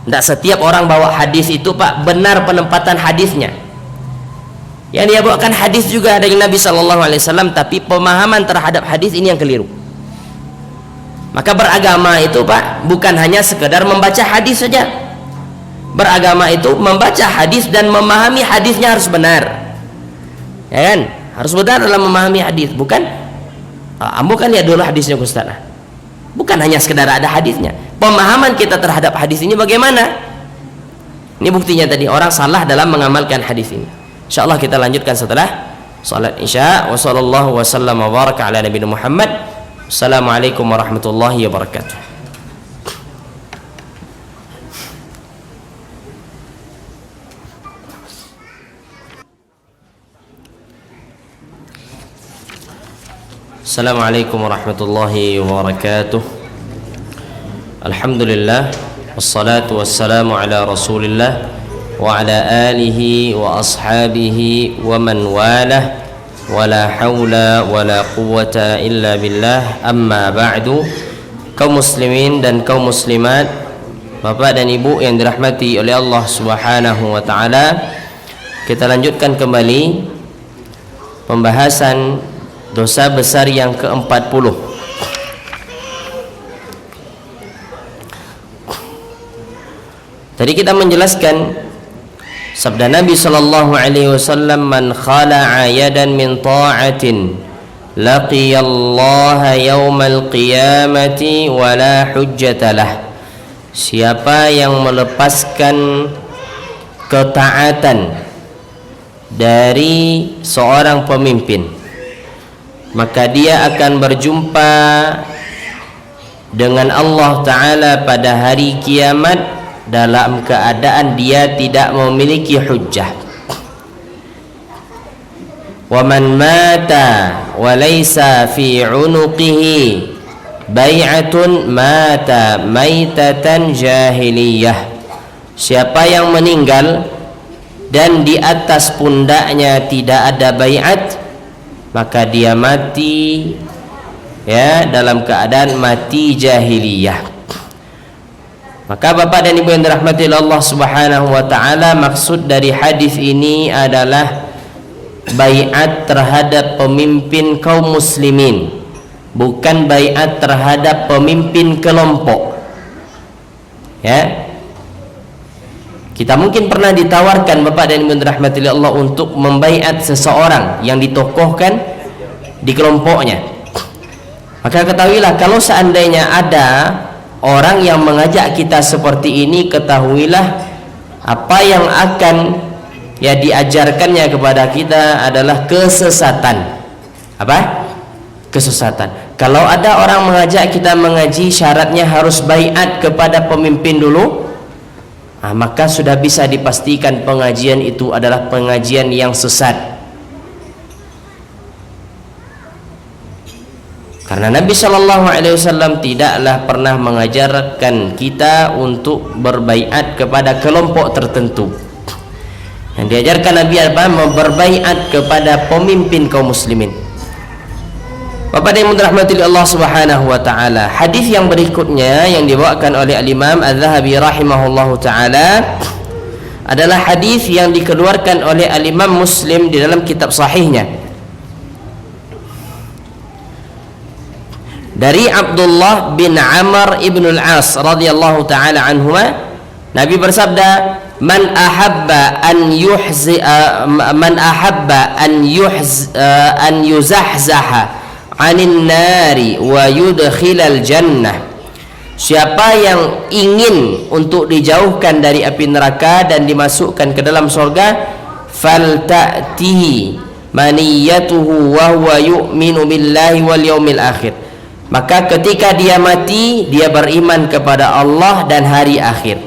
Tidak setiap orang bawa hadis itu, Pak, benar penempatan hadisnya. Yang dia bawakan hadis juga dari Nabi Sallallahu Alaihi Wasallam, tapi pemahaman terhadap hadis ini yang keliru. Maka beragama itu Pak bukan hanya sekedar membaca hadis saja. Beragama itu membaca hadis dan memahami hadisnya harus benar, ya kan? Harus benar dalam memahami hadis. Bukan ambo kan lihat dulu hadisnya Ustaz. Bukan hanya sekedar ada hadisnya. Pemahaman kita terhadap hadis ini bagaimana? Ini buktinya tadi orang salah dalam mengamalkan hadis ini. Insyaallah kita lanjutkan setelah salat Isya. Wa sallallahu wasallam wa baraka ala nabiyina Muhammad. Assalamualaikum warahmatullahi wabarakatuh. Assalamualaikum warahmatullahi wabarakatuh. Alhamdulillah wassalatu wassalamu ala Rasulillah wa ala alihi wa ashabihi wa man walah, wala haula wala quwwata illa billah. Amma ba'du. Kaum muslimin dan kaum muslimat, bapak dan ibu yang dirahmati oleh Allah Subhanahu wa taala, kita lanjutkan kembali pembahasan dosa besar yang ke-40. Tadi kita menjelaskan sabda Nabi sallallahu alaihi wasallam, man khala'a yadan min ta'atin laqiyallaha yaumal qiyamati wala hujjatalah. Siapa yang melepaskan ketaatan dari seorang pemimpin, maka dia akan berjumpa dengan Allah Ta'ala pada hari kiamat dalam keadaan dia tidak memiliki hujjah. Wa man mata wa laysa fi 'unuqihi bai'atun mata maitatan jahiliyah. Siapa yang meninggal dan di atas pundaknya tidak ada bai'at, maka dia mati ya dalam keadaan mati jahiliyah. Maka bapak dan ibu yang dirahmati Allah Subhanahu wa taala, maksud dari hadis ini adalah baiat terhadap pemimpin kaum muslimin, bukan baiat terhadap pemimpin kelompok. Ya. Kita mungkin pernah ditawarkan bapak dan ibu yang dirahmati Allah untuk membaiat seseorang yang ditokohkan di kelompoknya. Maka ketahuilah, kalau seandainya ada orang yang mengajak kita seperti ini, ketahuilah apa yang akan ya diajarkannya kepada kita adalah kesesatan. Apa? Kesesatan. Kalau ada orang mengajak kita mengaji, syaratnya harus baiat kepada pemimpin dulu, maka sudah bisa dipastikan pengajian itu adalah pengajian yang sesat. Karena Nabi Shallallahu Alaihi Wasallam tidaklah pernah mengajarkan kita untuk berbaiat kepada kelompok tertentu. Yang diajarkan Nabi apa? Berbaiat kepada pemimpin kaum muslimin. Bapak dan ibu rahmati Allah Subhanahu wa taala, hadis yang berikutnya yang dibawakan oleh Al-Imam Al-Zahabi rahimahullahu taala adalah hadis yang dikeluarkan oleh Al-Imam Muslim di dalam kitab sahihnya. Dari Abdullah bin Amr ibn al-As radhiyallahu taala anhuma, Nabi bersabda, man ahabba an yuzahzaha 'anil nari wa yudkhilal jannah. Siapa yang ingin untuk dijauhkan dari api neraka dan dimasukkan ke dalam surga, falta'tihi maniyatuhu wa huwa yu'minu billahi wal yaumil akhir. Maka ketika dia mati, dia beriman kepada Allah dan hari akhir.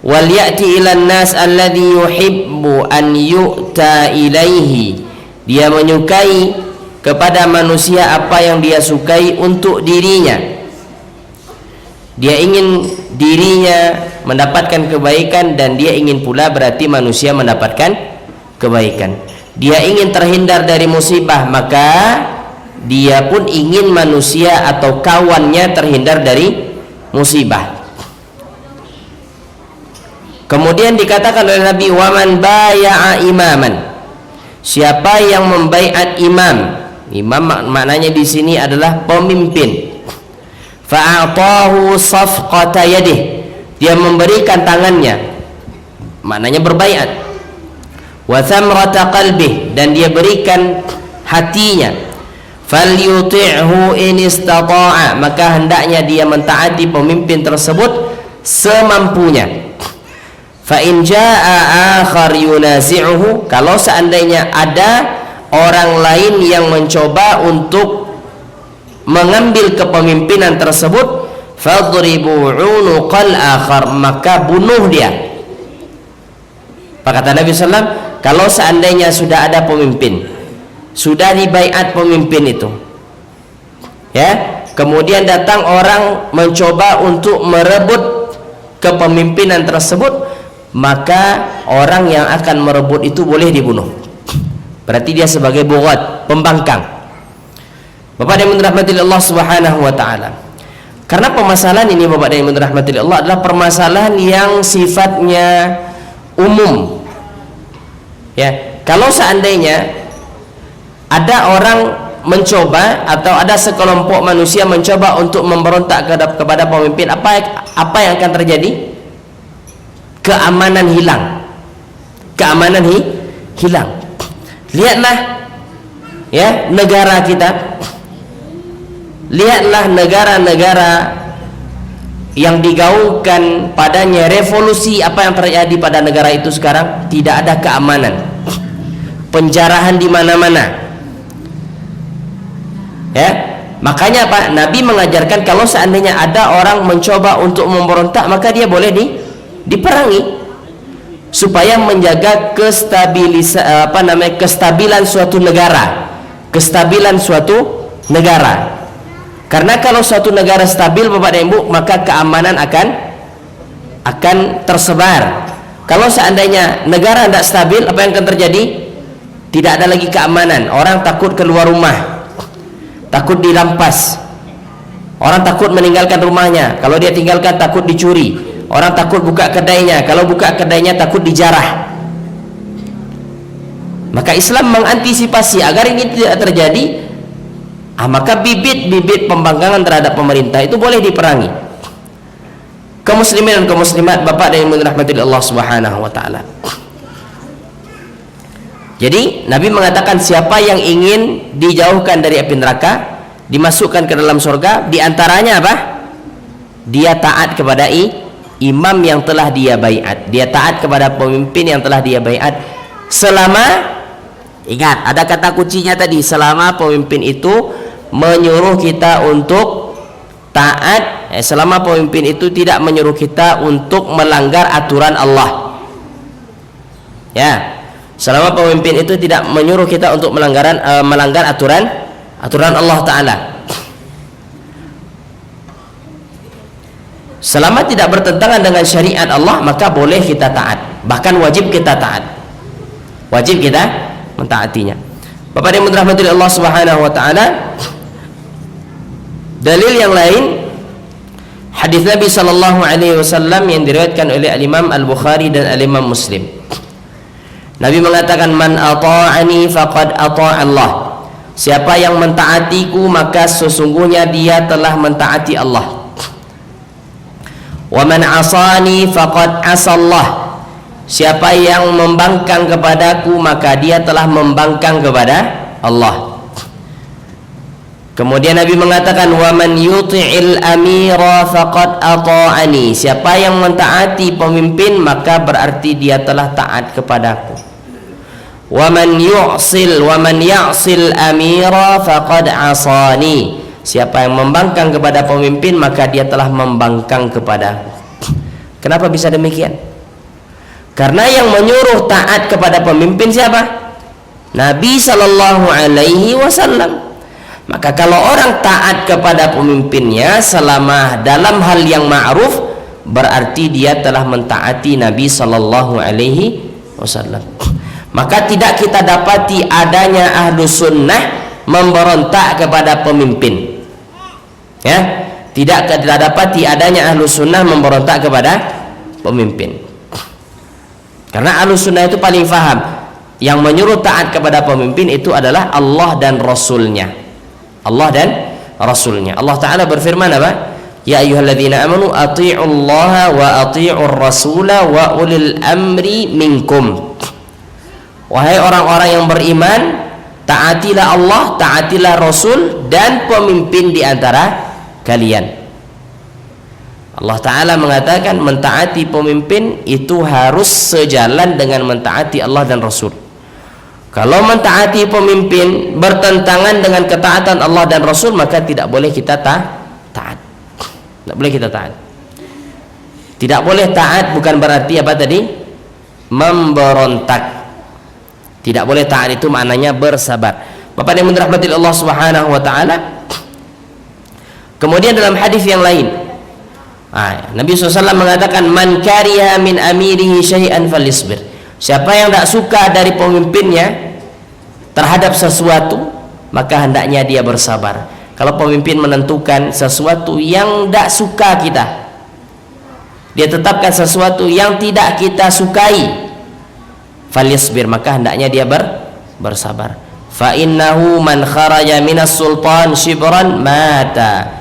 Wal ya'ti ilan nas alladhi yuhibbu an yu'ta ilaihi. Dia menyukai kepada manusia apa yang dia sukai untuk dirinya. Dia ingin dirinya mendapatkan kebaikan dan dia ingin pula berarti manusia mendapatkan kebaikan. Dia ingin terhindar dari musibah, maka dia pun ingin manusia atau kawannya terhindar dari musibah. Kemudian dikatakan oleh Nabi, waman baya'a imaman, siapa yang membaiat imam, imam maknanya di sini adalah pemimpin, fa'atahu safqata yadih, dia memberikan tangannya, maknanya berbaiat, wa thamrata qalbih, dan dia berikan hatinya, falyuti'hu in istata'a, maka hendaknya dia mentaati pemimpin tersebut semampunya. Fa in jaa'a akhar yunazi'uhu, kalau seandainya ada orang lain yang mencoba untuk mengambil kepemimpinan tersebut, fadribu 'unuqal akhar, maka bunuh dia. Apa kata Nabi SAW? Kalau seandainya sudah ada pemimpin, sudah dibaiat pemimpin itu, ya, kemudian datang orang mencoba untuk merebut kepemimpinan tersebut, maka orang yang akan merebut itu boleh dibunuh. Berarti dia sebagai bughat, pembangkang. Bapak yang dirahmati Allah Subhanahu wa taala. Karena permasalahan ini, Bapak yang dirahmati Allah, adalah permasalahan yang sifatnya umum. Ya, kalau seandainya ada orang mencoba atau ada sekelompok manusia mencoba untuk memberontak kepada pemimpin, apa yang akan terjadi? Keamanan hilang. Keamanan hilang. Lihatlah ya negara kita. Lihatlah negara-negara yang digaungkan padanya revolusi, apa yang terjadi pada negara itu sekarang? Tidak ada keamanan. Penjarahan di mana-mana. Ya, makanya Pak, Nabi mengajarkan kalau seandainya ada orang mencoba untuk memberontak, maka dia boleh diperangi supaya menjaga kestabilan suatu negara, kestabilan suatu negara. Karena kalau suatu negara stabil, Bapak dan Ibu, maka keamanan akan tersebar. Kalau seandainya negara tidak stabil, apa yang akan terjadi? Tidak ada lagi keamanan. Orang takut keluar rumah, takut dirampas, orang takut meninggalkan rumahnya, kalau dia tinggalkan takut dicuri, orang takut buka kedainya, kalau buka kedainya takut dijarah. Maka Islam mengantisipasi agar ini tidak terjadi. Maka bibit-bibit pembangkangan terhadap pemerintah itu boleh diperangi. Kaum muslimin dan kaum muslimat, Bapak dan Ibu dirahmati Allah Subhanahu wa taala. Jadi Nabi mengatakan siapa yang ingin dijauhkan dari api neraka, dimasukkan ke dalam surga, diantaranya apa? Dia taat kepada imam yang telah dia baiat, dia taat kepada pemimpin yang telah dia baiat, selama, ingat ada kata kuncinya tadi, selama pemimpin itu menyuruh kita untuk taat, selama pemimpin itu tidak menyuruh kita untuk melanggar aturan Allah. Ya, selama pemimpin itu tidak menyuruh kita untuk melanggar aturan Allah Ta'ala, selama tidak bertentangan dengan syariat Allah, maka boleh kita taat, bahkan wajib kita taat, wajib kita mentaatinya. Bapak yang dirahmati Allah Subhanahu wa taala, dalil yang lain, hadis Nabi sallallahu alaihi wasallam yang diriwayatkan oleh Imam Al-Bukhari dan Imam Muslim. Nabi mengatakan, man ata'ani faqad ata'a Allah. Siapa yang mentaatiku, maka sesungguhnya dia telah mentaati Allah. Wa man asani faqad asallah. Siapa yang membangkang kepadaku, maka dia telah membangkang kepada Allah. Kemudian Nabi mengatakan, wa man yuti'il amira faqad ata'ani. Siapa yang mentaati pemimpin, maka berarti dia telah taat kepadaku. Wa man ya'sil amira faqad asani. Siapa yang membangkang kepada pemimpin, maka dia telah membangkang kepadaku. Kenapa bisa demikian? Karena yang menyuruh taat kepada pemimpin siapa? Nabi sallallahu alaihi wasallam. Maka kalau orang taat kepada pemimpinnya selama dalam hal yang ma'ruf, berarti dia telah mentaati Nabi sallallahu alaihi wasallam. Maka tidak kita dapati adanya ahlu sunnah memberontak kepada pemimpin. Ya, tidak kita dapati adanya ahlu sunnah memberontak kepada pemimpin. Karena ahlu sunnah itu paling faham. yang menyuruh taat kepada pemimpin itu adalah Allah dan Rasulnya. Allah dan Rasulnya. Allah Ta'ala berfirman apa? Ya ayyuhalladzina amanu ati'ullaha wa ati'ur rasula wa ulil amri minkum. Wahai orang-orang yang beriman, taatilah Allah, taatilah Rasul dan pemimpin di antara kalian. Allah Ta'ala mengatakan mentaati pemimpin itu harus sejalan dengan mentaati Allah dan Rasul. Kalau mentaati pemimpin bertentangan dengan ketaatan Allah dan Rasul, maka tidak boleh kita taat. Tidak boleh kita taat. Tidak boleh taat bukan berarti apa tadi? Memberontak. Tidak boleh taat itu maknanya bersabar. Bapak yang dirahmati Allah Subhanahu wa taala. Kemudian dalam hadis yang lain, Nabi SAW mengatakan man kariha min amirihi syai'an falisbir. Siapa yang tidak suka dari pemimpinnya terhadap sesuatu, maka hendaknya dia bersabar. Kalau pemimpin menentukan sesuatu yang tidak suka kita, dia tetapkan sesuatu yang tidak kita sukai, falisbir, maka hendaknya dia bersabar. Fa innahu man kharaja minas sultan shibran mata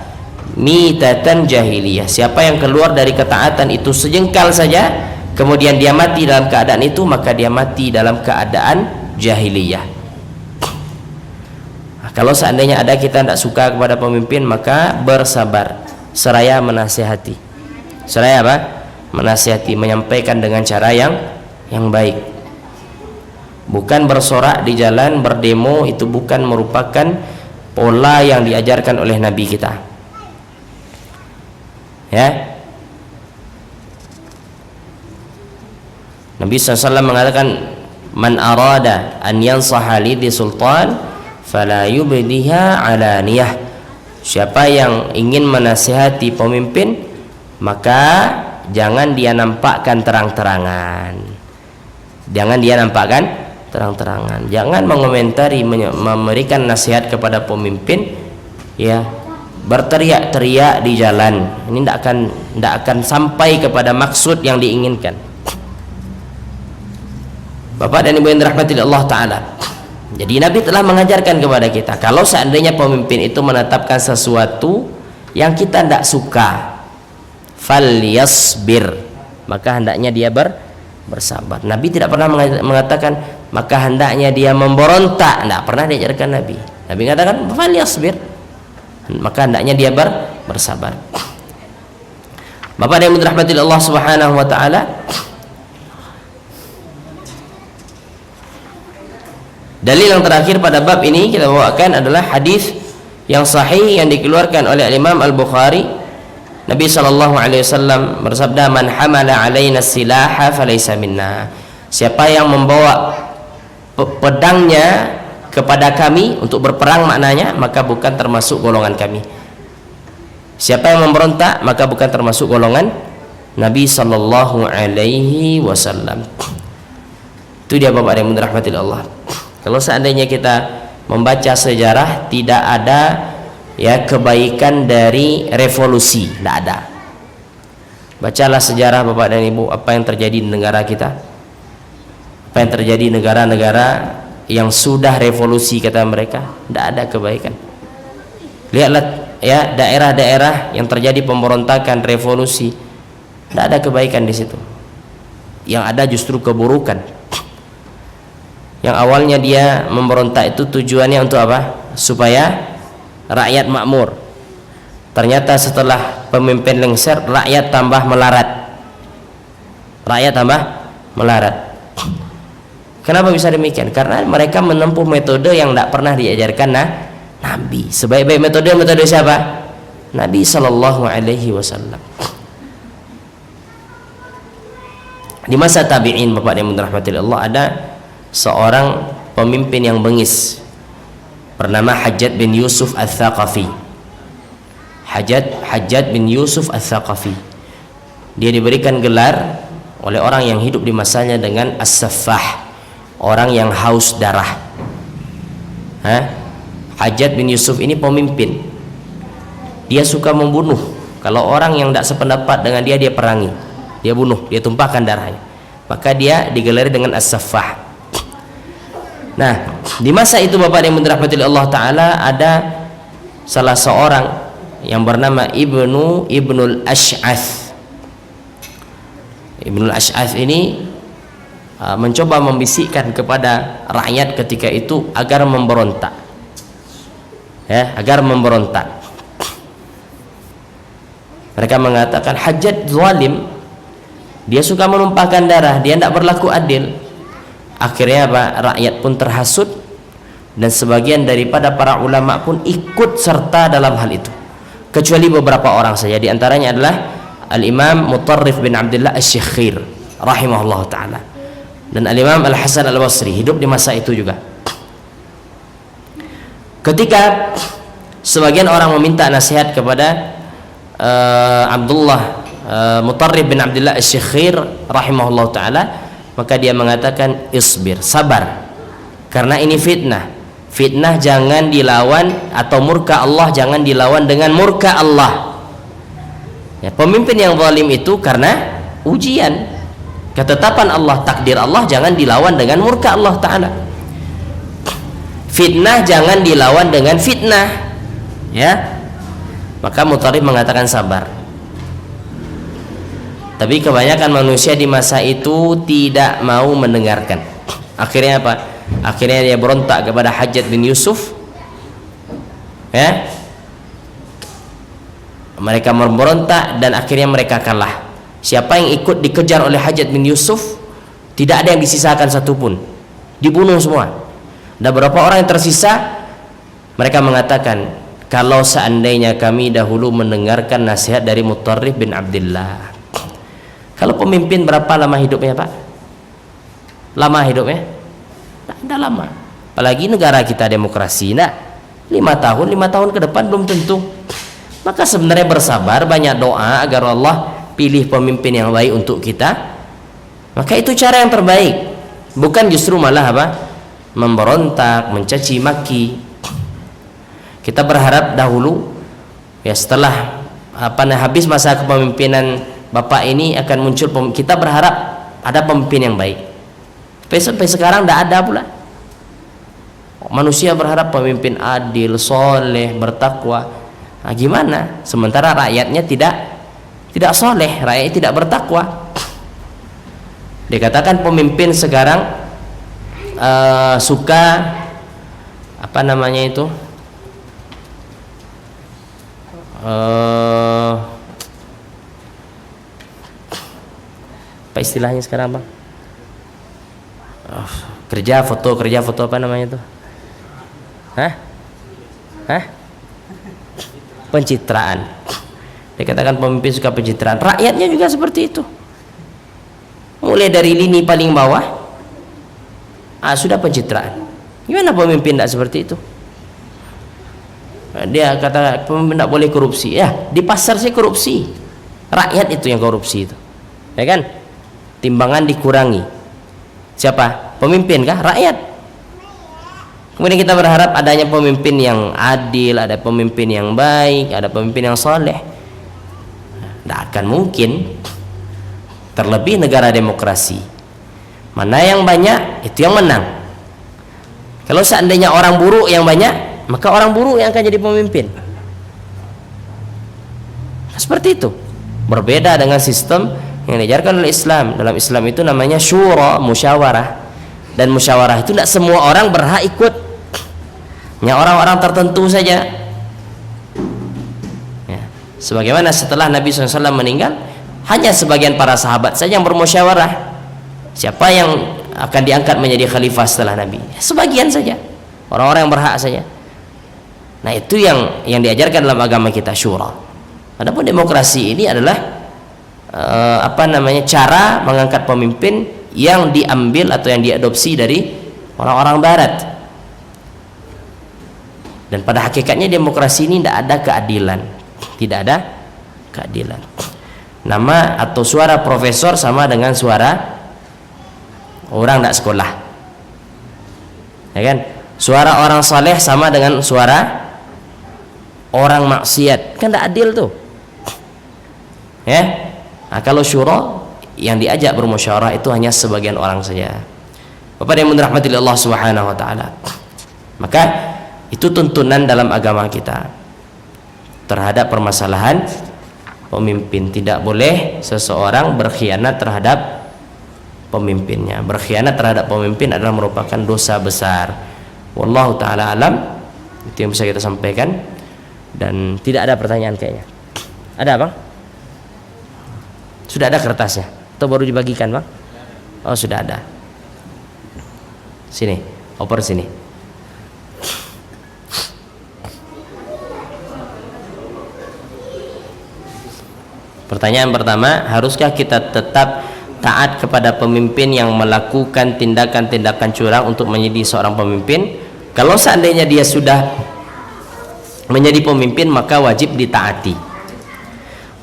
mitatan jahiliyah. Siapa yang keluar dari ketaatan itu sejengkal saja, kemudian dia mati dalam keadaan itu, maka dia mati dalam keadaan jahiliyah. Kalau seandainya ada kita tidak suka kepada pemimpin, maka bersabar seraya menasihati. Seraya apa? Menasihati, menyampaikan dengan cara yang baik. Bukan bersorak di jalan, berdemo, itu bukan merupakan pola yang diajarkan oleh Nabi kita. Ya, Nabi SAW mengatakan man arada an yansaha li sultan fala yubdiha alaniyah. Siapa yang ingin menasihati pemimpin, maka jangan dia nampakkan terang-terangan. Jangan dia nampakkan terang-terangan. Jangan mengomentari, memberikan nasihat kepada pemimpin, ya, berteriak-teriak di jalan. Ini tidak akan sampai kepada maksud yang diinginkan. Bapak dan Ibu yang dirahmati Allah Ta'ala, jadi Nabi telah mengajarkan kepada kita, kalau seandainya pemimpin itu menetapkan sesuatu yang kita tidak suka, falyasbir, maka hendaknya dia bersabar. Nabi tidak pernah mengatakan maka hendaknya dia memberontak. Tidak pernah diajarkan Nabi. Nabi mengatakan falyasbir, maka hendaknya dia bersabar. Bapak yang dirahmati Allah Subhanahu wa taala, dalil yang terakhir pada bab ini kita bawakan adalah hadis yang sahih yang dikeluarkan oleh Imam Al-Bukhari. Nabi SAW bersabda, man hamala alaina silaha falaysa minna. Siapa yang membawa pedangnya kepada kami untuk berperang, maknanya, maka bukan termasuk golongan kami. Siapa yang memberontak, maka bukan termasuk golongan Nabi SAW. Itu dia Bapak yang dirahmati Allah. Kalau seandainya kita membaca sejarah, tidak ada ya kebaikan dari revolusi, tidak ada. Bacalah sejarah Bapak dan Ibu, apa yang terjadi di negara kita, apa yang terjadi di negara-negara yang sudah revolusi kata mereka, tidak ada kebaikan. Lihatlah ya daerah-daerah yang terjadi pemberontakan revolusi, tidak ada kebaikan di situ. Yang ada justru keburukan. Yang awalnya dia memberontak itu tujuannya untuk apa? Supaya rakyat makmur. Ternyata setelah pemimpin lengser, rakyat tambah melarat. Rakyat tambah melarat. Kenapa bisa demikian? Karena mereka menempuh metode yang tidak pernah diajarkan Nabi. Sebaik-baik metode siapa? Nabi SAW. Di masa tabi'in, Bapak yang dirahmati Allah, ada seorang pemimpin yang bengis bernama Hajjaj bin Yusuf Al-Thaqafi. Hajjaj bin Yusuf Al-Thaqafi. Dia diberikan gelar oleh orang yang hidup di masanya dengan As-Saffah, orang yang haus darah. Hajjaj bin Yusuf ini pemimpin. Dia suka membunuh. Kalau orang yang tidak sependapat dengan dia, dia perangi, dia bunuh, dia tumpahkan darahnya. Maka dia digelari dengan As-Saffah. Nah, di masa itu Bapak yang dirahmati oleh Allah Ta'ala, ada salah seorang yang bernama Ibnul Ash'ath. Ibnul Ash'ath ini mencoba membisikkan kepada rakyat ketika itu agar memberontak, ya, agar memberontak. Mereka mengatakan Hajjaj zalim, dia suka menumpahkan darah, dia tidak berlaku adil. Akhirnya apa? Rakyat pun terhasut, dan sebagian daripada para ulama pun ikut serta dalam hal itu, kecuali beberapa orang saja. Di antaranya adalah Al-Imam Mutarrif bin Abdullah Asy-Syakhir rahimahullah ta'ala, dan Al-Imam Al-Hasan Al-Basri hidup di masa itu juga. Ketika sebagian orang meminta nasihat kepada Abdullah Mutarrif bin Abdullah Asy-Syakhir rahimahullah ta'ala, maka dia mengatakan isbir, sabar, karena ini fitnah. Fitnah jangan dilawan, atau murka Allah jangan dilawan dengan murka Allah. Ya, pemimpin yang zalim itu karena ujian, ketetapan Allah, takdir Allah, jangan dilawan dengan murka Allah Ta'ala. Fitnah jangan dilawan dengan fitnah, ya. Maka Mutarrif mengatakan sabar. Tapi kebanyakan manusia di masa itu tidak mau mendengarkan. Akhirnya apa? Akhirnya dia berontak kepada Hajjaj bin Yusuf, ya. Mereka memberontak dan akhirnya mereka kalah. Siapa yang ikut dikejar oleh Hajjaj bin Yusuf, tidak ada yang disisakan satupun, dibunuh semua. Dan beberapa orang yang tersisa, mereka mengatakan, kalau seandainya kami dahulu mendengarkan nasihat dari Mutarrif bin Abdullah. Kalau pemimpin berapa lama hidupnya, Pak? Lama hidupnya? Tidak lama. Apalagi negara kita demokrasi, nah 5 tahun ke depan belum tentu. Maka sebenarnya bersabar, banyak doa agar Allah pilih pemimpin yang baik untuk kita. Maka itu cara yang terbaik, bukan justru malah apa? Memberontak, mencaci maki. Kita berharap dahulu, ya, setelah habis masa kepemimpinan Bapak ini akan muncul, kita berharap ada pemimpin yang baik. Sampai sekarang tidak ada pula. Manusia berharap pemimpin adil, soleh, bertakwa. Nah, gimana? Sementara rakyatnya tidak soleh, rakyatnya tidak bertakwa. Dikatakan pemimpin sekarang suka apa namanya itu? Apa istilahnya sekarang, Bang? Kerja foto apa namanya itu? Pencitraan. Dikatakan pemimpin suka pencitraan, rakyatnya juga seperti itu. Mulai dari lini paling bawah sudah pencitraan. Gimana pemimpin tidak seperti itu? Dia kata pemimpin tidak boleh korupsi. Ya, di pasar sih korupsi, rakyat itu yang korupsi itu, ya kan? Timbangan dikurangi. Siapa? Pemimpin kah? Rakyat. Kemudian kita berharap adanya pemimpin yang adil, ada pemimpin yang baik, ada pemimpin yang soleh. Tidak akan mungkin. Terlebih negara demokrasi, mana yang banyak itu yang menang. Kalau seandainya orang buruk yang banyak, maka orang buruk yang akan jadi pemimpin. Seperti itu. Berbeda dengan sistem yang diajarkan oleh Islam. Dalam Islam itu namanya syura, musyawarah. Dan musyawarah itu tidak semua orang berhak ikut, hanya orang-orang tertentu saja, ya. Sebagaimana setelah Nabi SAW meninggal, hanya sebagian para sahabat saja yang bermusyawarah siapa yang akan diangkat menjadi khalifah setelah Nabi. Sebagian saja, orang-orang yang berhak saja. Nah, itu yang diajarkan dalam agama kita, syura. Adapun demokrasi ini adalah cara mengangkat pemimpin yang diambil atau yang diadopsi dari orang-orang barat. Dan pada hakikatnya demokrasi ini tidak ada keadilan, tidak ada keadilan. Nama atau suara profesor sama dengan suara orang tidak sekolah, ya kan? Suara orang saleh sama dengan suara orang maksiat, kan tidak adil tuh, ya. Nah, kalau syura yang diajak bermusyawarah itu hanya sebagian orang saja. Bapak yang dirahmati Allah Subhanahu wa taala. Maka itu tuntunan dalam agama kita terhadap permasalahan pemimpin. Tidak boleh seseorang berkhianat terhadap pemimpinnya. Berkhianat terhadap pemimpin adalah merupakan dosa besar. Wallahu taala alam. Itu yang bisa kita sampaikan. Dan tidak ada pertanyaan kayaknya. Ada Bang? Sudah ada kertasnya atau baru dibagikan Bang? Oh sudah ada. Sini, oper sini. Pertanyaan pertama, haruskah kita tetap taat kepada pemimpin yang melakukan tindakan-tindakan curang untuk menjadi seorang pemimpin? Kalau seandainya dia sudah menjadi pemimpin, maka wajib ditaati.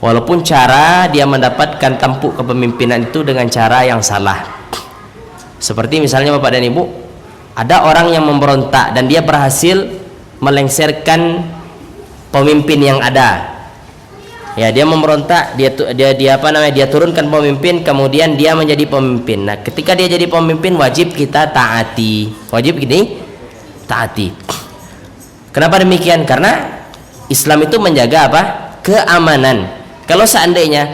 Walaupun cara dia mendapatkan tampuk kepemimpinan itu dengan cara yang salah. Seperti misalnya Bapak dan Ibu, ada orang yang memberontak dan dia berhasil melengsarkan pemimpin yang ada. Ya, dia memberontak, dia turunkan pemimpin, kemudian dia menjadi pemimpin. Nah, ketika dia jadi pemimpin wajib kita taati. Wajib ini taati. Kenapa demikian? Karena Islam itu menjaga apa? Keamanan. Kalau seandainya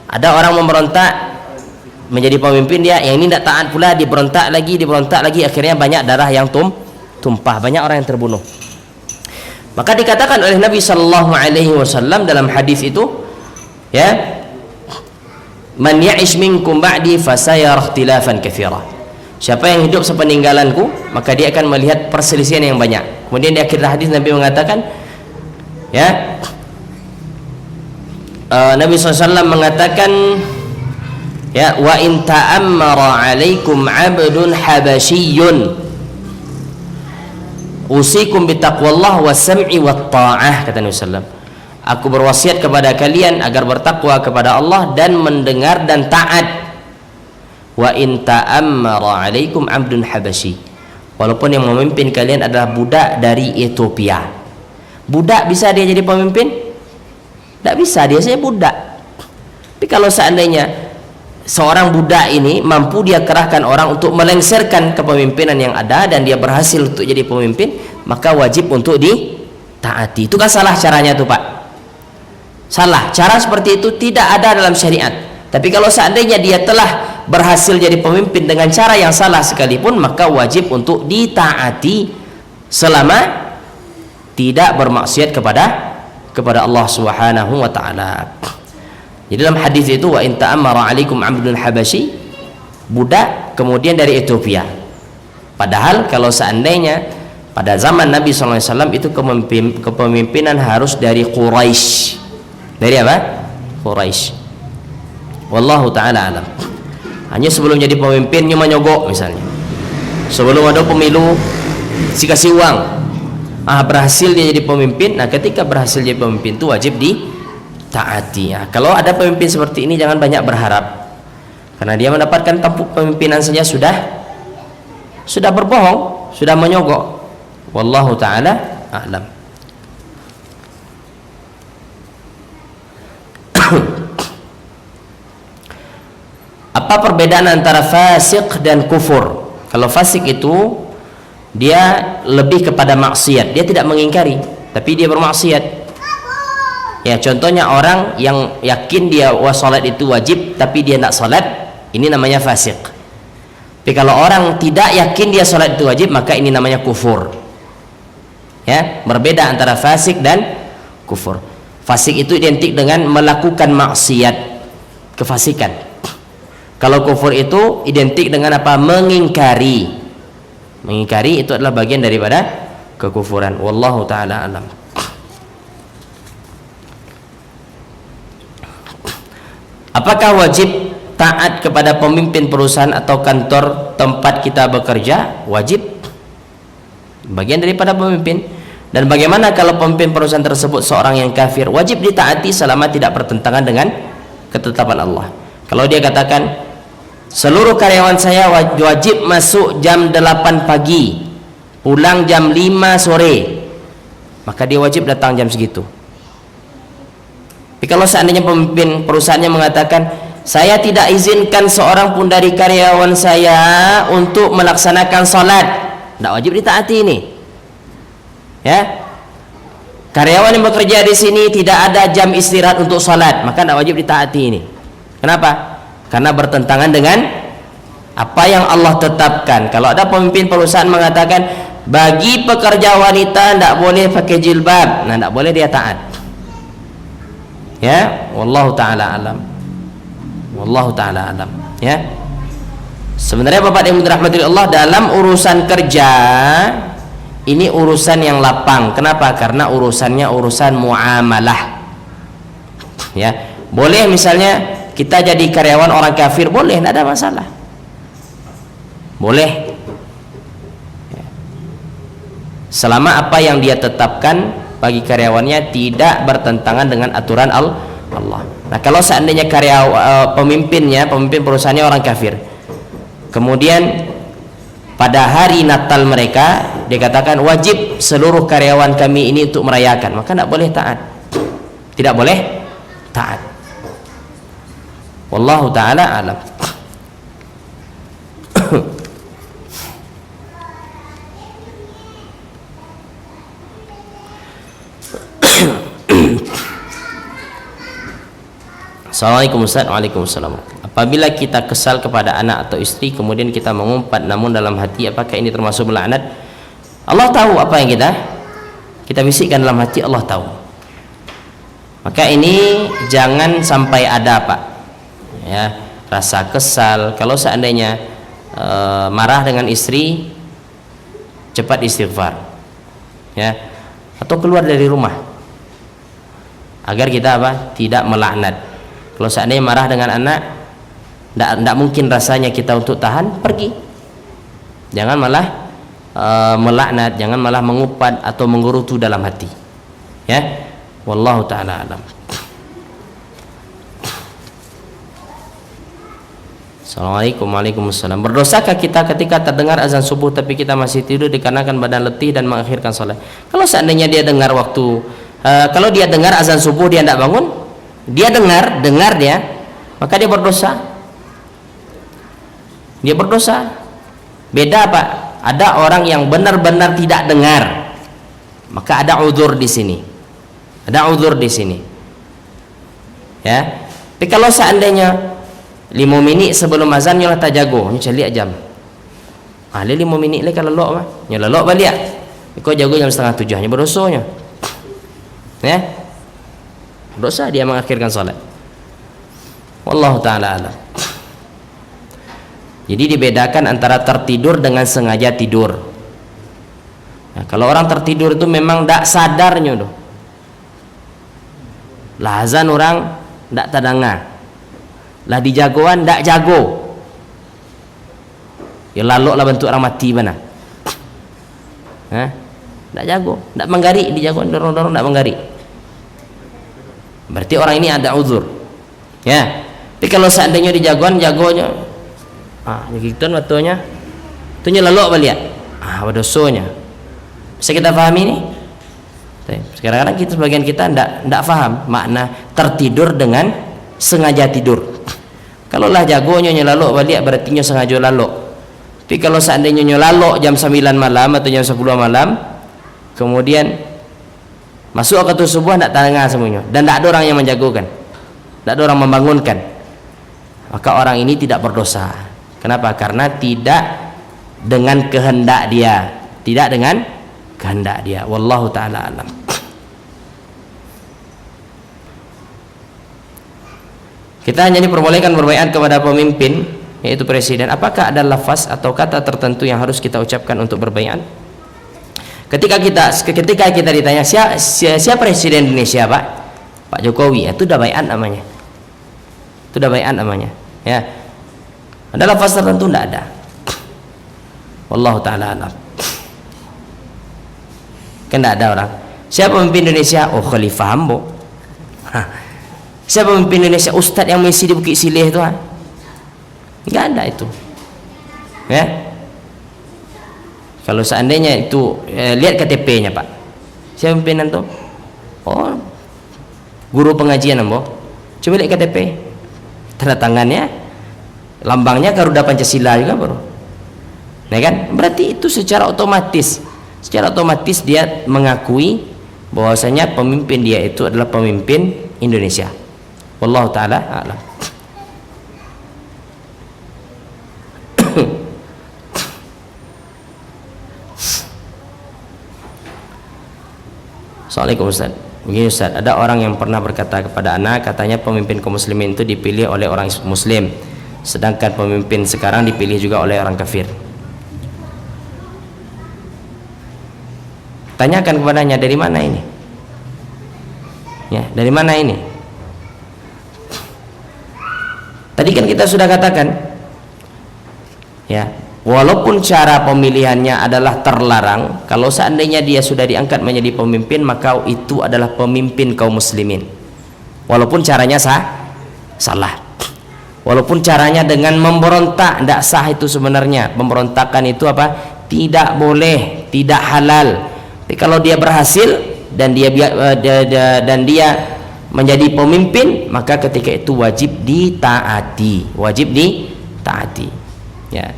ada orang memberontak menjadi pemimpin, dia yang ini tidak taat pula, diberontak lagi, akhirnya banyak darah yang tumpah, banyak orang yang terbunuh. Maka dikatakan oleh Nabi Shallallahu Alaihi Wasallam dalam hadis itu, ya, man ya'ish minkum ba'di fasayara ikhtilafan katsira. Siapa yang hidup sepeninggalanku, maka dia akan melihat perselisihan yang banyak. Kemudian di akhir hadis Nabi mengatakan, ya, Nabi SAW mengatakan, ya, wa in ta'ammara 'alaikum 'abdun habasyiyun usikum bitaqwallah was-sam'i wat-ta'ah, kata Nabi SAW. Aku berwasiat kepada kalian agar bertakwa kepada Allah dan mendengar dan taat. Wa in ta'ammara 'alaikum 'abdun habasyi, walaupun yang memimpin kalian adalah budak dari Ethiopia. Budak bisa dia jadi pemimpin? Tidak bisa, dia saja budak. Tapi kalau seandainya seorang budak ini mampu dia kerahkan orang untuk melengsarkan kepemimpinan yang ada dan dia berhasil untuk jadi pemimpin, maka wajib untuk ditaati. Itu kan salah caranya tuh Pak. Salah, cara seperti itu tidak ada dalam syariat. Tapi kalau seandainya dia telah berhasil jadi pemimpin dengan cara yang salah sekalipun, maka wajib untuk ditaati selama tidak bermaksiat kepada Allah Subhanahu wa taala. Jadi dalam hadis itu, wa in ta'ammara 'alaikum 'abdun habasyi, budak kemudian dari Ethiopia. Padahal kalau seandainya pada zaman Nabi SAW itu kepemimpinan harus dari Quraisy. Dari apa? Quraisy. Wallahu ta'ala alam. Hanya sebelum jadi pemimpin cuma nyogok misalnya, sebelum ada pemilu kasih uang, berhasil dia jadi pemimpin. Nah, ketika berhasil jadi pemimpin itu wajib ditaati. Ya, kalau ada pemimpin seperti ini jangan banyak berharap, karena dia mendapatkan tampuk pemimpinan saja sudah berbohong, sudah menyogok. Wallahu ta'ala a'lam. Apa perbedaan antara fasik dan kufur? Kalau fasik itu dia lebih kepada maksiat, dia tidak mengingkari tapi dia bermaksiat. Ya, contohnya orang yang yakin dia salat itu wajib tapi dia tidak salat, ini namanya fasik. Tapi kalau orang tidak yakin dia salat itu wajib, maka ini namanya kufur. Ya, berbeda antara fasik dan kufur. Fasik itu identik dengan melakukan maksiat, kefasikan. Kalau kufur itu identik dengan apa? Mengingkari. Mengingkari itu adalah bagian daripada kekufuran. Wallahu ta'ala alam. Apakah wajib taat kepada pemimpin perusahaan atau kantor tempat kita bekerja? Wajib. Bagian daripada pemimpin. Dan bagaimana kalau pemimpin perusahaan tersebut seorang yang kafir? Wajib ditaati selama tidak bertentangan dengan ketetapan Allah. Kalau dia katakan, seluruh karyawan saya wajib masuk jam 8 pagi, pulang jam 5 sore, maka dia wajib datang jam segitu. Tapi kalau seandainya pemimpin perusahaannya mengatakan, saya tidak izinkan seorang pun dari karyawan saya untuk melaksanakan salat, tidak wajib ditaati ini. Ya, karyawan yang bekerja di sini tidak ada jam istirahat untuk salat, maka tidak wajib ditaati ini. Kenapa? Karena bertentangan dengan apa yang Allah tetapkan. Kalau ada pemimpin perusahaan mengatakan bagi pekerja wanita tidak boleh pakai jilbab, nah tidak boleh dia taat. Ya, wallahu taala alam. Wallahu taala alam. Ya. Sebenarnya Bapak Ibu dirahmati Allah, dalam urusan kerja ini urusan yang lapang. Kenapa? Karena urusannya urusan muamalah. Ya, boleh misalnya kita jadi karyawan orang kafir, boleh, tidak ada masalah. Boleh. Ya. Selama apa yang dia tetapkan bagi karyawannya tidak bertentangan dengan aturan Allah. Nah, kalau seandainya pemimpin perusahaannya orang kafir, kemudian pada hari Natal mereka dikatakan wajib seluruh karyawan kami ini untuk merayakan, maka tidak boleh taat. Tidak boleh taat. Wallahu taala alam. Assalamualaikum Ustaz. Waalaikumsalam. Apabila kita kesal kepada anak atau istri kemudian kita mengumpat namun dalam hati, apakah ini termasuk melaknat? Allah tahu apa yang kita bisikkan dalam hati, Allah tahu. Maka ini jangan sampai ada Pak, ya, rasa kesal. Kalau seandainya marah dengan istri, cepat istighfar, ya, atau keluar dari rumah agar kita tidak melaknat. Kalau seandainya marah dengan anak, tidak mungkin rasanya kita untuk tahan, pergi. Jangan malah melaknat, jangan malah mengupat atau menggerutu dalam hati. Ya, wallahu taala alam. Assalamualaikum. Waalaikumsalam. Berdosakah kita ketika terdengar azan subuh tapi kita masih tidur dikarenakan badan letih dan mengakhirkan sholat? Kalau seandainya dia dengar kalau dia dengar azan subuh dia tidak bangun, dia dengar dia, maka dia berdosa. Dia berdosa. Beda Pak, ada orang yang benar-benar tidak dengar, maka ada uzur di sini. Ada uzur di sini. Ya. Tapi kalau seandainya 5 minit sebelum azan nyolah tak jago, nyolah cari jam. 5 minit lagi kalau lok mah, nyolah lok balik. Kau jago jam 6:30, nya berdosanya. Ya. Dosa dia mengakhirkan salat. Wallahu taala alam. Jadi dibedakan antara tertidur dengan sengaja tidur. Nah, kalau orang tertidur itu memang tidak sadarnya tuh. Lah azan orang tidak terdengar. Lah di jagoan tidak jago. Ya lalu lah bentuk orang mati mana? Tidak jago, tidak menggarik di jagoan, dorong-dorong tidak menggarik. Berarti orang ini ada uzur. Ya. Tapi kalau seandainya di jagoannya gitu waktunya lalu balik. Berdosonya. Bisa kita pahami ini? Sekarang kita sebagian kita tidak paham makna tertidur dengan sengaja tidur. Kalau lah jagonya lalu balik berarti sengaja lalu. Tapi kalau seandainya lalu jam 9 malam atau jam 10 malam, kemudian masuk waktu subuh tidak terdengar semuanya dan tidak ada orang yang menjagokan, tidak ada orang membangunkan, maka orang ini tidak berdosa. Kenapa? Karena tidak dengan kehendak dia, tidak dengan kehendak dia. Wallahu taala alam. Kita hanya diperbolehkan berbaiat kepada pemimpin, yaitu presiden. Apakah ada lafaz atau kata tertentu yang harus kita ucapkan untuk berbaiat? Ketika kita ditanya siapa presiden Indonesia Pak Jokowi, itu udah baiat namanya. Itu udah baiat namanya. Ya. Ada lafaz tertentu tidak ada. Wallahu taala alam. Kan tidak ada orang. Siapa pemimpin Indonesia? Oh, Khalifah Ambo. Siapa pemimpin Indonesia? Ustadz yang mengisi di Bukit Silih itu. Enggak ada itu. Ya. Kalau seandainya itu lihat KTP-nya Pak. Siapa pimpinan tuh? Oh, guru pengajian Ambo. Coba lihat KTP. tanda tangannya, lambangnya Garuda Pancasila juga bro. Nah kan, berarti itu secara otomatis dia mengakui bahwasanya pemimpin dia itu adalah pemimpin Indonesia. Wallahu taala a'lam. Assalamualaikum Ustaz. Begini Ustaz, ada orang yang pernah berkata kepada anak, katanya pemimpin kaum muslimin itu dipilih oleh orang muslim, sedangkan pemimpin sekarang dipilih juga oleh orang kafir. Tanyakan kepadanya, dari mana ini? Ya, dari mana ini? Tadi kan kita sudah katakan, ya, walaupun cara pemilihannya adalah terlarang, kalau seandainya dia sudah diangkat menjadi pemimpin, maka itu adalah pemimpin kaum muslimin. Walaupun caranya salah. Walaupun caranya dengan memberontak, tidak sah itu sebenarnya. Pemberontakan itu apa? Tidak boleh, tidak halal. Tapi kalau dia berhasil dan dia menjadi pemimpin, maka ketika itu wajib ditaati, ya.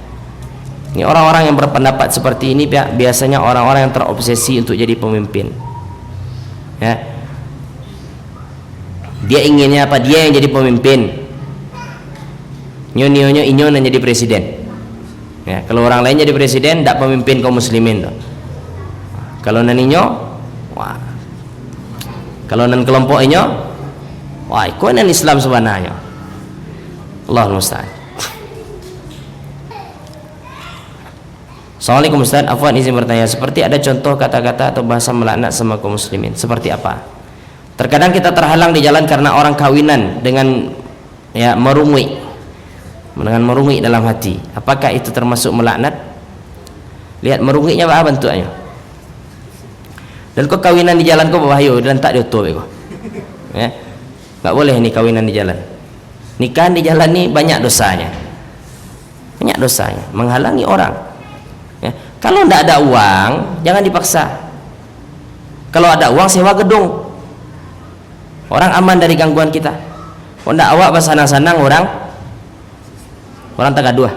Ini orang-orang yang berpendapat seperti ini biasanya orang-orang yang terobsesi untuk jadi pemimpin, ya. Dia inginnya apa? Dia yang jadi pemimpin, nyonyo inyo yang jadi presiden, ya. Kalau orang lain jadi presiden, tidak pemimpin kaum muslimin tuh. Kalau naninyo, wah. Kalau nan kelompok inyo, wah, kau nan Islam sebenarnya. Allahul musta'an. Assalamualaikum Ustaz, afwan izin bertanya, seperti ada contoh kata-kata atau bahasa melaknat sama kaum muslimin, seperti apa? Terkadang kita terhalang di jalan karena orang kawinan dengan ya merungui dalam hati. Apakah itu termasuk melaknat? Lihat merunguinya apa bentuknya. Dan kau kawinan di jalan kau bahaya dan tak ditutup kau. Ya. Enggak boleh nih kawinan di jalan. Nikahan di jalan ni banyak dosanya. Menghalangi orang. Ya. Kalau tidak ada uang, jangan dipaksa. Kalau ada uang, sewa gedung. Orang aman dari gangguan kita. Kalau tidak awak bersanang-sanang orang tak gaduh.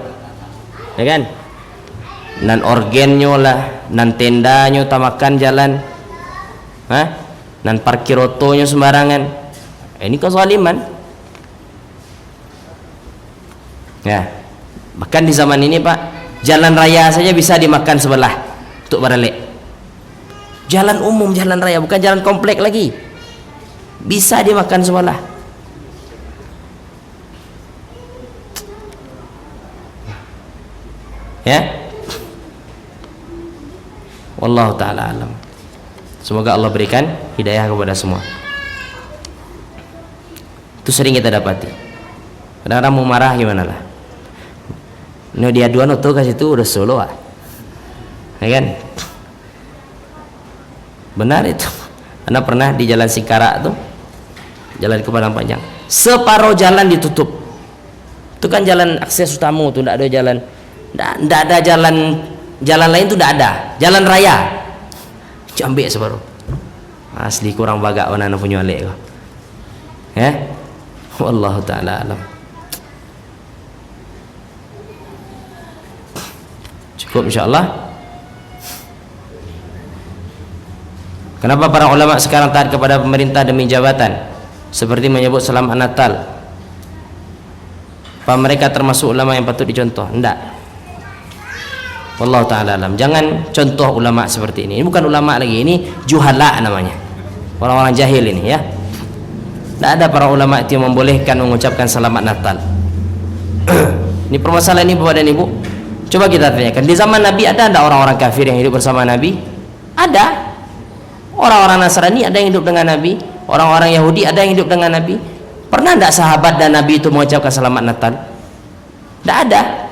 Ya kan? Nan orgennya lah, nan tendanya utamakan jalan. Dan parkir otonya sembarangan. Ini kezaliman. Ya. Bahkan di zaman ini Pak, jalan raya saja bisa dimakan sebelah untuk baralek. Jalan umum, jalan raya, bukan jalan komplek lagi, bisa dimakan sebelah. Ya. Wallahu taala alam. Semoga Allah berikan hidayah kepada semua. Itu sering kita dapati. Kadang-kadang mau marah gimana lah. Ini dia dua noto kasih itu udah solo ah. Ya kan? Benar itu. Anda pernah di jalan Singkarak tuh, jalan ke Padang Panjang, separuh jalan ditutup. Itu kan jalan akses utama tuh, tidak ada jalan, tidak ada jalan lain tuh, tidak ada jalan raya. Jambek separuh. Asli kurang bagak mana punya alek kau. Ya. Wallahu taala alam. Cukup insyaallah. Kenapa para ulama sekarang taat kepada pemerintah demi jabatan, seperti menyebut selamat Natal? Apa mereka termasuk ulama yang patut dicontoh? Tidak. Wallahu ta'ala alam. Jangan contoh ulama seperti ini. Ini bukan ulama lagi, ini juhala namanya, orang-orang jahil ini ya. Tidak ada para ulama itu yang membolehkan mengucapkan selamat Natal. Ini permasalahan ini Bapak dan Ibu. Coba kita tanyakan, di zaman Nabi ada tidak orang-orang kafir yang hidup bersama Nabi? Ada. Orang-orang Nasrani ada yang hidup dengan Nabi, orang-orang Yahudi ada yang hidup dengan Nabi. Pernah tidak sahabat dan Nabi itu mengucapkan selamat Natal? Tidak ada.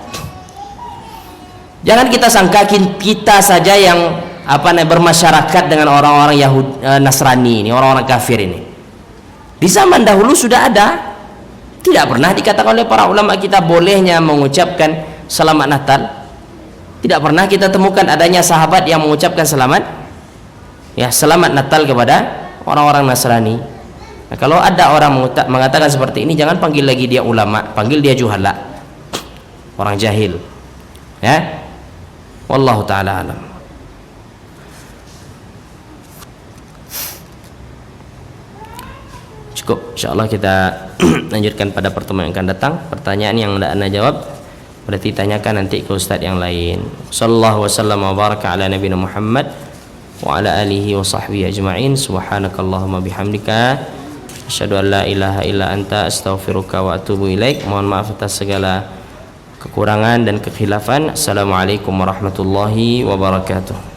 Jangan kita sangka kita saja yang bermasyarakat dengan orang-orang Yahudi, Nasrani ini, orang-orang kafir ini. Di zaman dahulu sudah ada. Tidak pernah dikatakan oleh para ulama kita bolehnya mengucapkan selamat Natal. Tidak pernah kita temukan adanya sahabat yang mengucapkan selamat Natal kepada orang-orang Nasrani. Nah, kalau ada orang mengatakan seperti ini, jangan panggil lagi dia ulama, panggil dia juhala, orang jahil. Ya, wallahu taala alam. Cukup, insyaallah kita lanjutkan pada pertemuan yang akan datang. Pertanyaan yang tidak anda jawab berarti tanyakan nanti ke ustaz yang lain. Sallallahu wasallam wa baraka ala nabiyina Muhammad wa ala alihi wa sahbihi ajma'in. Subhanakallahumma bihamdika asyhadu an la ilaha illa anta astaghfiruka wa atubu ilaik. Mohon maaf atas segala kekurangan dan kekhilafan. Assalamualaikum warahmatullahi wabarakatuh.